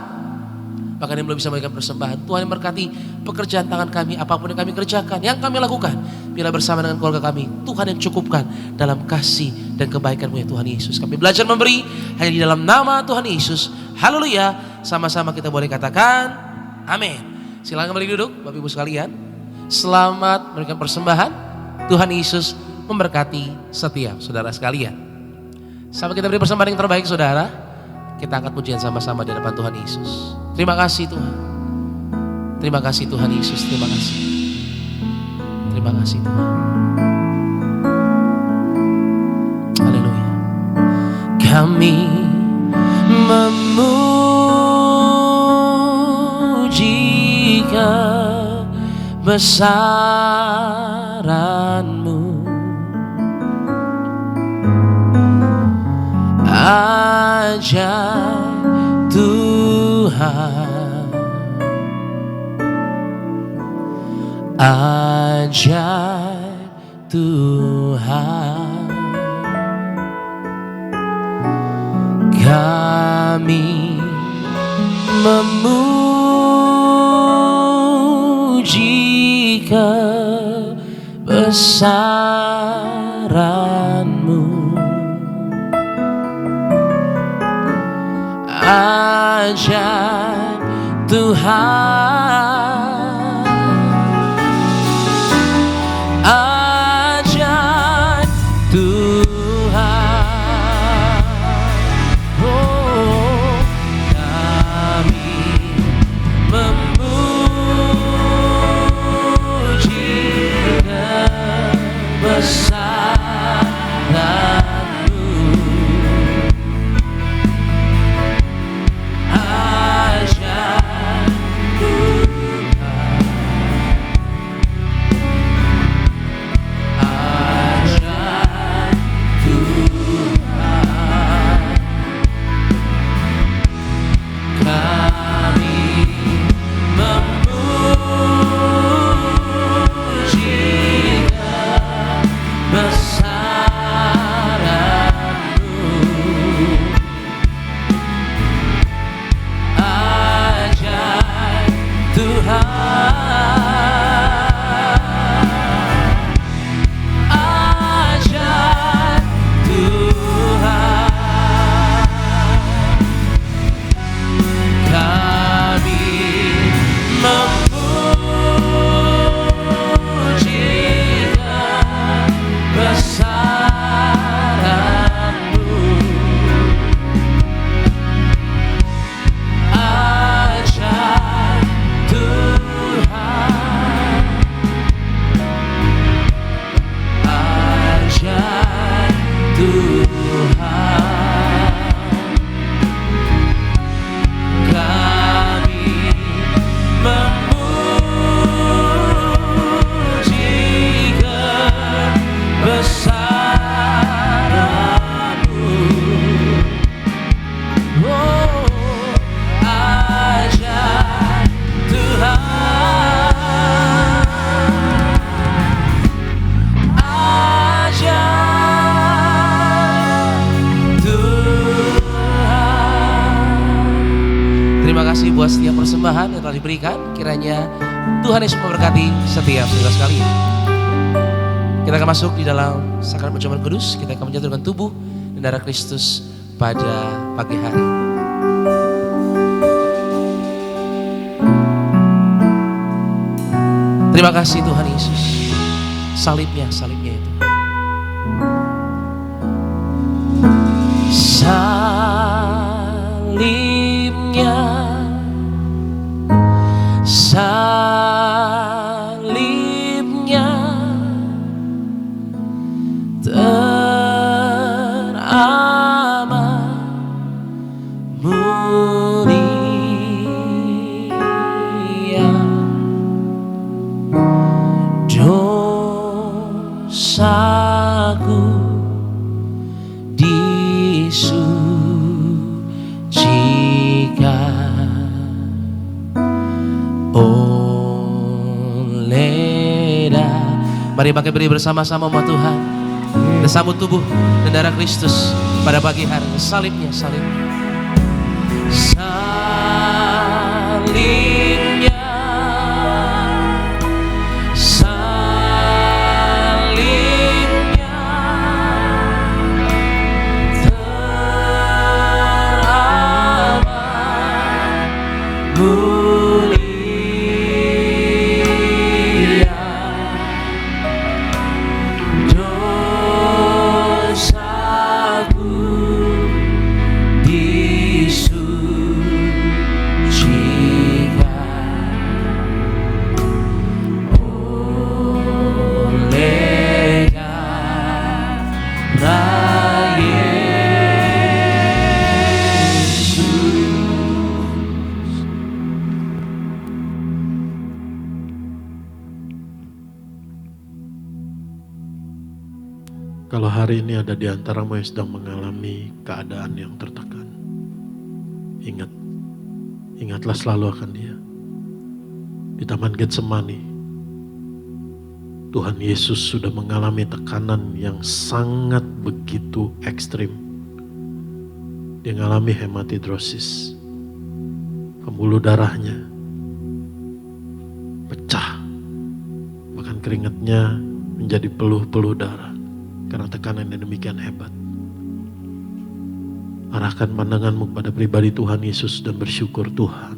A: Bahkan yang belum bisa memberikan persembahan. Tuhan yang berkati pekerjaan tangan kami, apapun yang kami kerjakan, yang kami lakukan. Bila bersama dengan keluarga kami, Tuhan yang cukupkan dalam kasih dan kebaikan-Mu ya Tuhan Yesus. Kami belajar memberi hanya di dalam nama Tuhan Yesus. Haleluya. Sama-sama kita boleh katakan amin. Silakan kembali duduk Bapak Ibu sekalian. Selamat memberikan persembahan. Tuhan Yesus memberkati setiap saudara sekalian. Sampai kita beri persembahan yang terbaik saudara. Kita angkat pujian sama-sama di hadapan Tuhan Yesus. Terima kasih Tuhan. Terima kasih Tuhan Yesus. Terima kasih. Terima kasih Tuhan. Haleluya. Kami memuji kebesaran-Mu. Ajaib Tuhan, ajaib Tuhan, kami memuji kebesaran-Mu. Ajaib Tuhan, ajaib Tuhan, oh kami memuji kebesaran. Buat setiap persembahan yang telah diberikan, kiranya Tuhan Yesus memberkati setiap saudara sekalian. Kita akan masuk di dalam sakramen perjamuan kudus. Kita akan menjatuhkan tubuh dan darah Kristus pada pagi hari. Terima kasih Tuhan Yesus. Salibnya itu. Salibnya teramat mulia. Mari pakai beri bersama-sama umat Tuhan. Kita sambut tubuh dan darah Kristus pada pagi hari. Salibnya, salibnya. Salibnya, salibnya teramat mulia, dosaku disucikan oleh darah Yesus.
D: Kalau hari ini ada di antaramu yang sedang mengalami keadaan yang tertekan, ingatlah selalu akan Dia. Di Taman Getsemani, Tuhan Yesus sudah mengalami tekanan yang sangat begitu ekstrim. Dia mengalami hematidrosis, pembuluh darahnya pecah, bahkan keringatnya menjadi peluh-peluh darah karena tekanan yang demikian hebat. Arahkan pandanganmu kepada pribadi Tuhan Yesus dan bersyukur, Tuhan,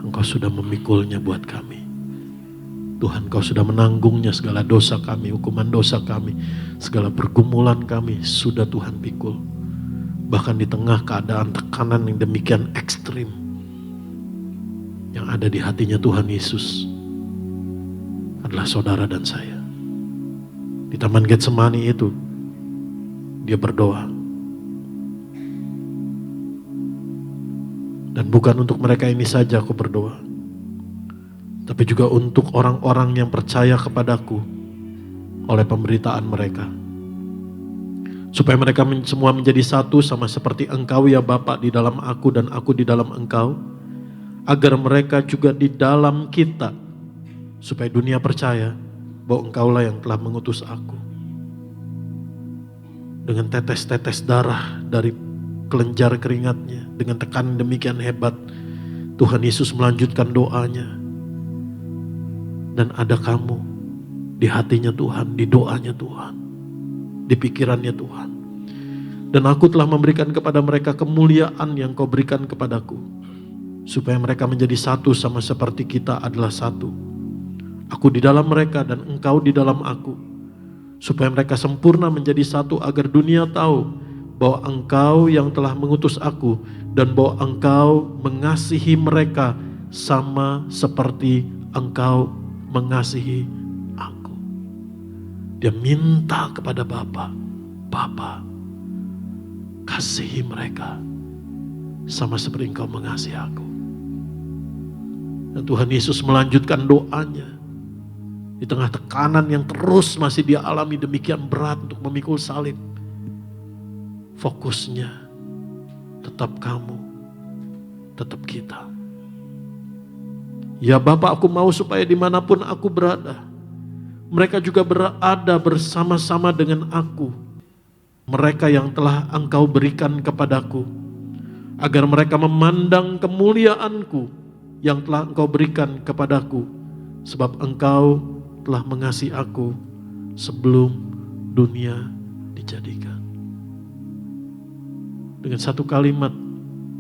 D: Engkau sudah memikulnya buat kami. Tuhan, Engkau sudah menanggungnya, segala dosa kami, hukuman dosa kami, segala pergumulan kami sudah Tuhan pikul. Bahkan di tengah keadaan tekanan yang demikian ekstrim yang ada di hatinya Tuhan Yesus adalah saudara dan saya. Di Taman Getsemani itu, dia berdoa. Dan bukan untuk mereka ini saja aku berdoa, tapi juga untuk orang-orang yang percaya kepadaku oleh pemberitaan mereka. Supaya mereka semua menjadi satu sama seperti Engkau ya Bapa di dalam aku dan aku di dalam Engkau. Agar mereka juga di dalam kita. Supaya dunia percaya bahwa Engkaulah yang telah mengutus aku. Dengan tetes-tetes darah dari kelenjar keringatnya, dengan tekanan demikian hebat, Tuhan Yesus melanjutkan doanya. Dan ada kamu di hatinya Tuhan, di doanya Tuhan, di pikirannya Tuhan. Dan aku telah memberikan kepada mereka kemuliaan yang Kau berikan kepadaku, supaya mereka menjadi satu sama seperti kita adalah satu. Aku di dalam mereka dan Engkau di dalam aku, supaya mereka sempurna menjadi satu, agar dunia tahu bahwa Engkau yang telah mengutus aku dan bahwa Engkau mengasihi mereka sama seperti Engkau mengasihi aku. Dia minta kepada Bapa, Bapa, kasihi mereka sama seperti Engkau mengasihi aku. Dan Tuhan Yesus melanjutkan doanya di tengah tekanan yang terus masih dia alami demikian berat untuk memikul salib. Fokusnya tetap kamu, tetap kita. Ya Bapa, aku mau supaya dimanapun aku berada, mereka juga berada bersama-sama dengan aku. Mereka yang telah Engkau berikan kepadaku, agar mereka memandang kemuliaanku yang telah Engkau berikan kepadaku, sebab Engkau telah mengasihi aku sebelum dunia dijadikan. Dengan satu kalimat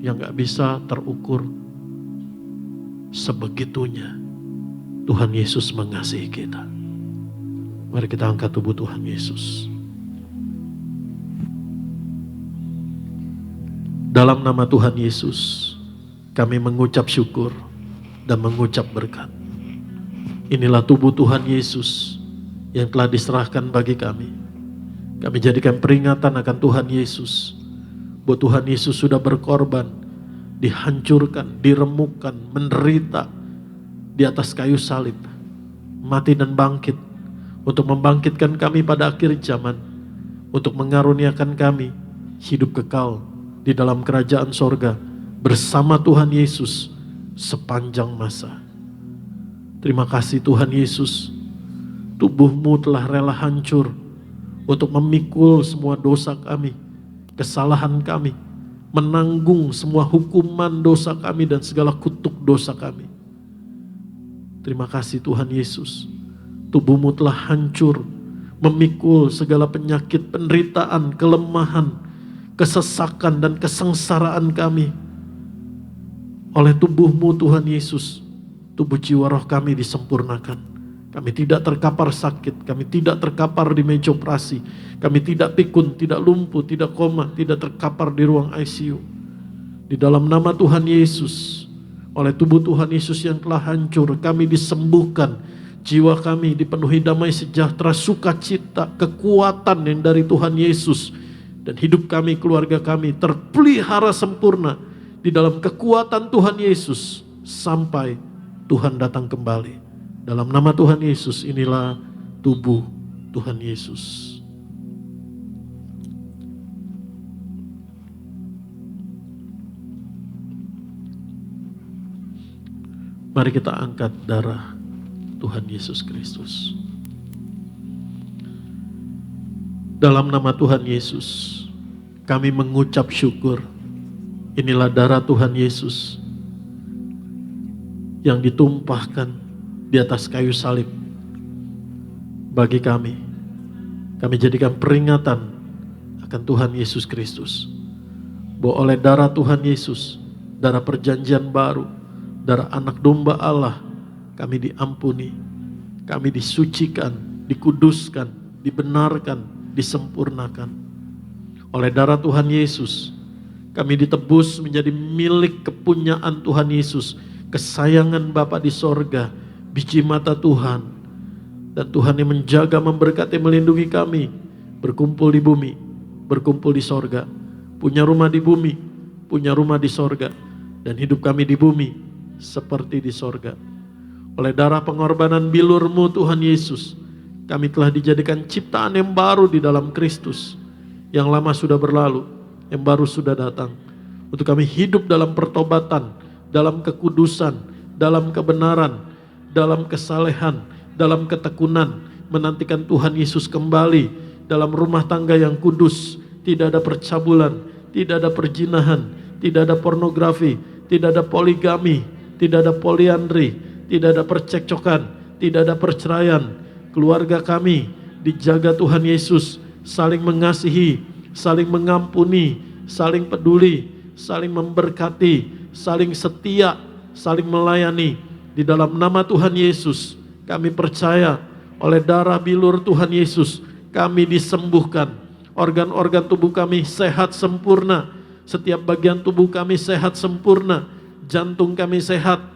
D: yang gak bisa terukur, sebegitunya Tuhan Yesus mengasihi kita. Mari kita angkat tubuh Tuhan Yesus. Dalam nama Tuhan Yesus, kami mengucap syukur dan mengucap berkat. Inilah tubuh Tuhan Yesus yang telah diserahkan bagi kami. Kami jadikan peringatan akan Tuhan Yesus, bahwa Tuhan Yesus sudah berkorban, dihancurkan, diremukkan, menderita di atas kayu salib, mati dan bangkit, untuk membangkitkan kami pada akhir zaman, untuk mengaruniakan kami hidup kekal di dalam kerajaan sorga bersama Tuhan Yesus sepanjang masa. Terima kasih Tuhan Yesus. Tubuh-Mu telah rela hancur untuk memikul semua dosa kami, kesalahan kami, menanggung semua hukuman dosa kami dan segala kutuk dosa kami. Terima kasih Tuhan Yesus. Tubuh-Mu telah hancur, memikul segala penyakit, penderitaan, kelemahan, kesesakan dan kesengsaraan kami. Oleh tubuh-Mu Tuhan Yesus, tubuh jiwa roh kami disempurnakan. Kami tidak terkapar sakit, kami tidak terkapar di meja operasi, kami tidak pikun, tidak lumpuh, tidak koma, tidak terkapar di ruang ICU. Di dalam nama Tuhan Yesus, oleh tubuh Tuhan Yesus yang telah hancur, kami disembuhkan, jiwa kami dipenuhi damai sejahtera, sukacita, kekuatan yang dari Tuhan Yesus, dan hidup kami, keluarga kami terpelihara sempurna di dalam kekuatan Tuhan Yesus sampai Tuhan datang kembali. Dalam nama Tuhan Yesus, inilah tubuh Tuhan Yesus. Mari kita angkat darah Tuhan Yesus Kristus. Dalam nama Tuhan Yesus, kami mengucap syukur. Inilah darah Tuhan Yesus yang ditumpahkan di atas kayu salib bagi kami. Kami jadikan peringatan akan Tuhan Yesus Kristus, bahwa oleh darah Tuhan Yesus, darah perjanjian baru, darah anak domba Allah, kami diampuni, kami disucikan, dikuduskan, dibenarkan, disempurnakan. Oleh darah Tuhan Yesus, kami ditebus menjadi milik kepunyaan Tuhan Yesus, kesayangan Bapa di sorga, biji mata Tuhan. Dan Tuhan yang menjaga, memberkati, melindungi kami, berkumpul di bumi, berkumpul di sorga, punya rumah di bumi, punya rumah di sorga, dan hidup kami di bumi seperti di sorga. Oleh darah pengorbanan bilur-Mu Tuhan Yesus, kami telah dijadikan ciptaan yang baru di dalam Kristus. Yang lama sudah berlalu, yang baru sudah datang. Untuk kami hidup dalam pertobatan, dalam kekudusan, dalam kebenaran, dalam kesalehan, dalam ketekunan, menantikan Tuhan Yesus kembali dalam rumah tangga yang kudus. Tidak ada percabulan, tidak ada perzinahan, tidak ada pornografi, tidak ada poligami, tidak ada poliandri, tidak ada percekcokan, tidak ada perceraian. Keluarga kami dijaga Tuhan Yesus, saling mengasihi, saling mengampuni, saling peduli, saling memberkati, saling setia, saling melayani. Di dalam nama Tuhan Yesus, kami percaya oleh darah bilur Tuhan Yesus, kami disembuhkan. Organ-organ tubuh kami sehat sempurna. Setiap bagian tubuh kami sehat sempurna. Jantung kami sehat,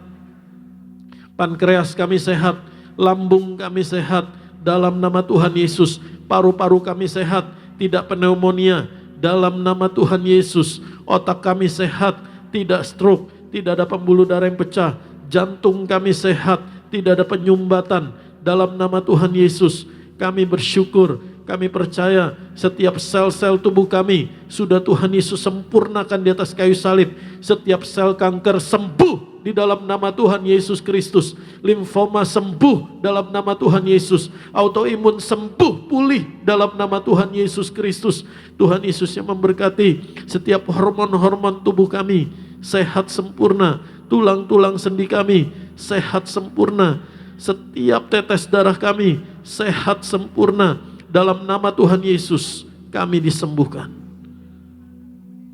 D: pankreas kami sehat, lambung kami sehat. Dalam nama Tuhan Yesus, paru-paru kami sehat, tidak pneumonia. Dalam nama Tuhan Yesus, otak kami sehat, tidak stroke, tidak ada pembuluh darah yang pecah. Jantung kami sehat, tidak ada penyumbatan. Dalam nama Tuhan Yesus, kami bersyukur, kami percaya setiap sel-sel tubuh kami sudah Tuhan Yesus sempurnakan di atas kayu salib. Setiap sel kanker sembuh di dalam nama Tuhan Yesus Kristus. Limfoma sembuh dalam nama Tuhan Yesus. Autoimun sembuh, pulih dalam nama Tuhan Yesus Kristus. Tuhan Yesus yang memberkati setiap hormon-hormon tubuh kami sehat sempurna. Tulang-tulang sendi kami sehat sempurna. Setiap tetes darah kami sehat sempurna. Dalam nama Tuhan Yesus kami disembuhkan.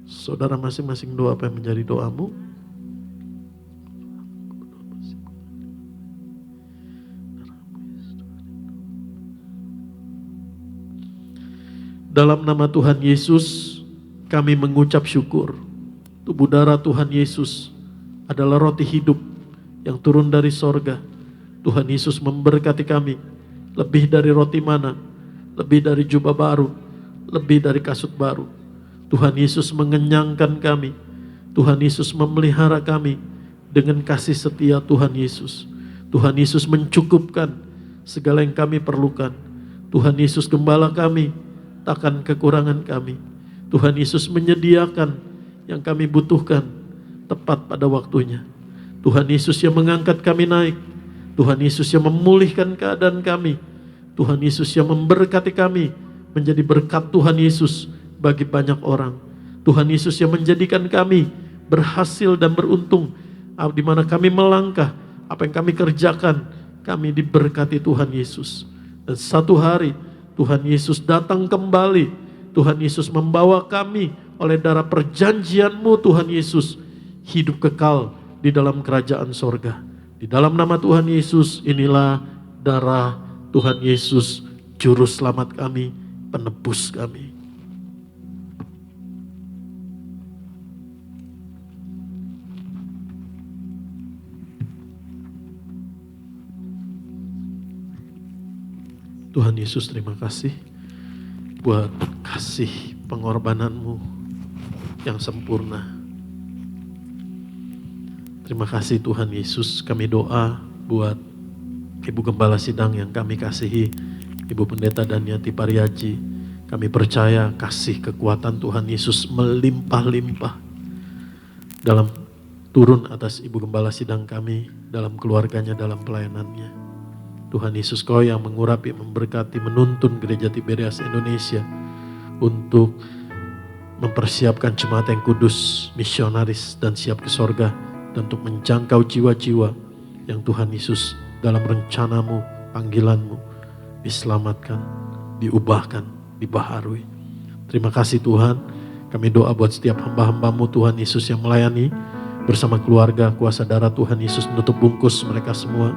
D: Saudara masing-masing doa apa yang menjadi doamu? Dalam nama Tuhan Yesus kami mengucap syukur. Tubuh darah Tuhan Yesus adalah roti hidup yang turun dari sorga. Tuhan Yesus memberkati kami. Lebih dari roti mana, lebih dari jubah baru, lebih dari kasut baru. Tuhan Yesus mengenyangkan kami. Tuhan Yesus memelihara kami dengan kasih setia Tuhan Yesus. Tuhan Yesus mencukupkan segala yang kami perlukan. Tuhan Yesus gembala kami, takkan kekurangan kami. Tuhan Yesus menyediakan yang kami butuhkan tepat pada waktunya. Tuhan Yesus yang mengangkat kami naik. Tuhan Yesus yang memulihkan keadaan kami. Tuhan Yesus yang memberkati kami menjadi berkat Tuhan Yesus bagi banyak orang. Tuhan Yesus yang menjadikan kami berhasil dan beruntung. Di mana kami melangkah, apa yang kami kerjakan, kami diberkati Tuhan Yesus. Dan satu hari Tuhan Yesus datang kembali. Tuhan Yesus membawa kami oleh darah perjanjian-Mu Tuhan Yesus hidup kekal di dalam kerajaan sorga. Di dalam nama Tuhan Yesus, inilah darah Tuhan Yesus, juru selamat kami, penebus kami. Tuhan Yesus, terima kasih buat kasih pengorbanan-Mu yang sempurna. Terima kasih Tuhan Yesus, kami doa buat Ibu Gembala Sidang yang kami kasihi, Ibu Pendeta Daniati Pariaji. Kami percaya kasih kekuatan Tuhan Yesus melimpah-limpah dalam turun atas Ibu Gembala Sidang kami, dalam keluarganya, dalam pelayanannya. Tuhan Yesus, Kau yang mengurapi, memberkati, menuntun Gereja Tiberias Indonesia untuk mempersiapkan jemaat yang kudus, misionaris dan siap ke sorga, dan untuk menjangkau jiwa-jiwa yang Tuhan Yesus dalam rencana-Mu, panggilan-Mu diselamatkan, diubahkan, dibaharui. Terima kasih Tuhan. Kami doa buat setiap hamba-hamba-Mu Tuhan Yesus yang melayani bersama keluarga, kuasa darah Tuhan Yesus menutup bungkus mereka semua.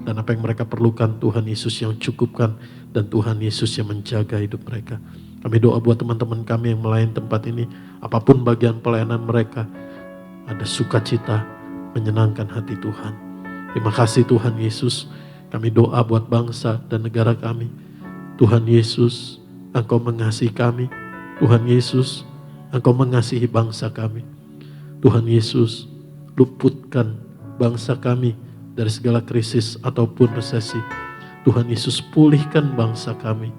D: Dan apa yang mereka perlukan Tuhan Yesus yang cukupkan, dan Tuhan Yesus yang menjaga hidup mereka. Kami doa buat teman-teman kami yang melayani tempat ini, apapun bagian pelayanan mereka, ada sukacita, menyenangkan hati Tuhan. Terima kasih Tuhan Yesus. Kami doa buat bangsa dan negara kami. Tuhan Yesus, Engkau mengasihi kami. Tuhan Yesus, Engkau mengasihi bangsa kami. Tuhan Yesus, luputkan bangsa kami dari segala krisis ataupun resesi. Tuhan Yesus, pulihkan bangsa kami.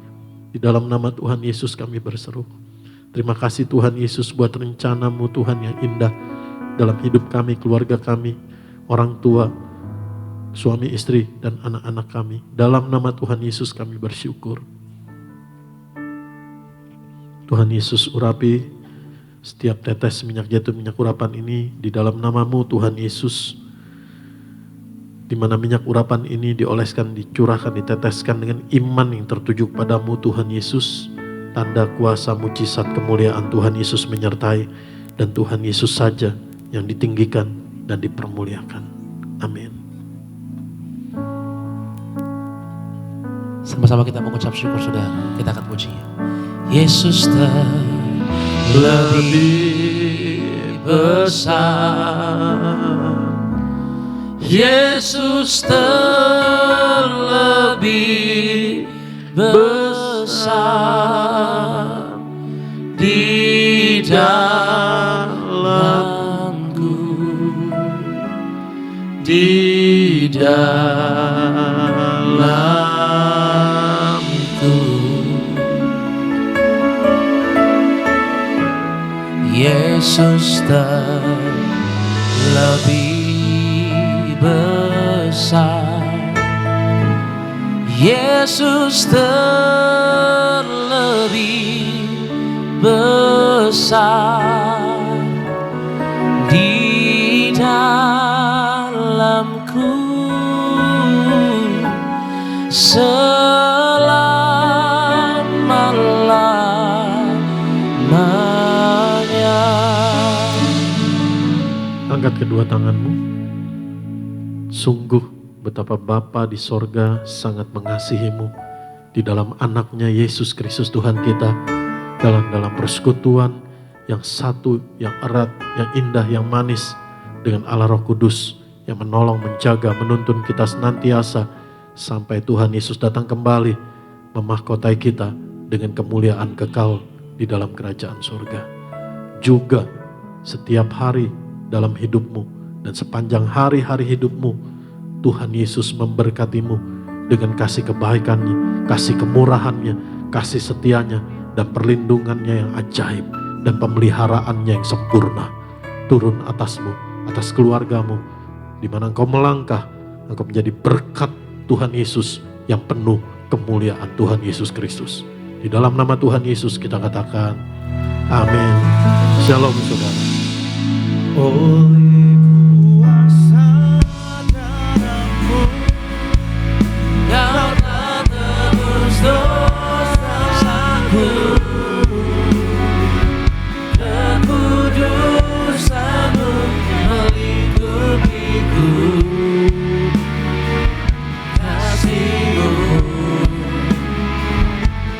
D: Di dalam nama Tuhan Yesus kami berseru. Terima kasih Tuhan Yesus buat rencana-Mu Tuhan yang indah dalam hidup kami, keluarga kami, orang tua, suami istri dan anak-anak kami. Dalam nama Tuhan Yesus kami bersyukur. Tuhan Yesus, urapi setiap tetes minyak zaitun, minyak urapan ini di dalam nama-Mu Tuhan Yesus. Di mana minyak urapan ini dioleskan, dicurahkan, diteteskan dengan iman yang tertuju kepadamu Tuhan Yesus. Tanda kuasa, mujizat, kemuliaan Tuhan Yesus menyertai. Dan Tuhan Yesus saja yang ditinggikan dan dipermuliakan. Amin.
A: Sama-sama kita mengucap syukur saudara. Kita akan pujinya. Yesus terlebih besar. Yesus terlebih besar di dalamku, di dalamku. Yesus terlebih besar. Yesus terlebih besar di dalamku selama-lamanya.
D: Angkat kedua tanganmu. Sungguh betapa Bapa di sorga sangat mengasihimu di dalam anaknya Yesus Kristus Tuhan kita, dalam persekutuan yang satu, yang erat, yang indah, yang manis dengan Allah Roh Kudus yang menolong, menjaga, menuntun kita senantiasa sampai Tuhan Yesus datang kembali memahkotai kita dengan kemuliaan kekal di dalam kerajaan sorga. Juga setiap hari dalam hidupmu dan sepanjang hari-hari hidupmu, Tuhan Yesus memberkatimu dengan kasih kebaikannya, kasih kemurahannya, kasih setianya, dan perlindungannya yang ajaib, dan pemeliharaannya yang sempurna. Turun atasmu, atas keluargamu, di mana engkau melangkah, engkau menjadi berkat Tuhan Yesus yang penuh kemuliaan Tuhan Yesus Kristus. Di dalam nama Tuhan Yesus kita katakan, amin. Shalom saudara.
B: Oleh kuasa darah-Mu,
A: Kau telah tebus dosaku, kekudusan-Mu melingkupiku, kasih-Mu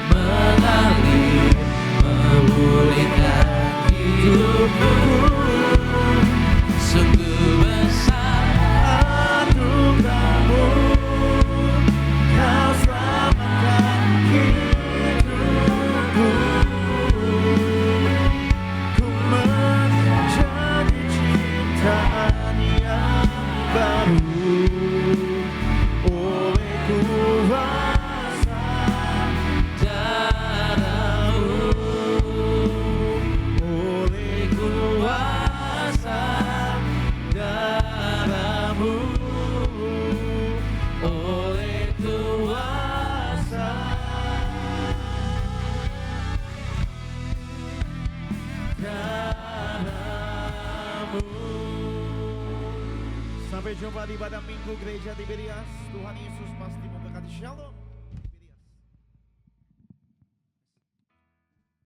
A: mengalir memulihkan hidupku. Sungguh besar
B: anugerah-Mu, Kau selamatkan hidupku. Ku menjadi ciptaan yang baru oleh kuasa
A: darah-Mu,
B: oleh
A: kuasa darah-Mu, oleh kuasa
B: darah-Mu. Sampai jumpa di pada Minggu Gereja Tiberias. Tuhan Yesus pasti memberkati. Shalom.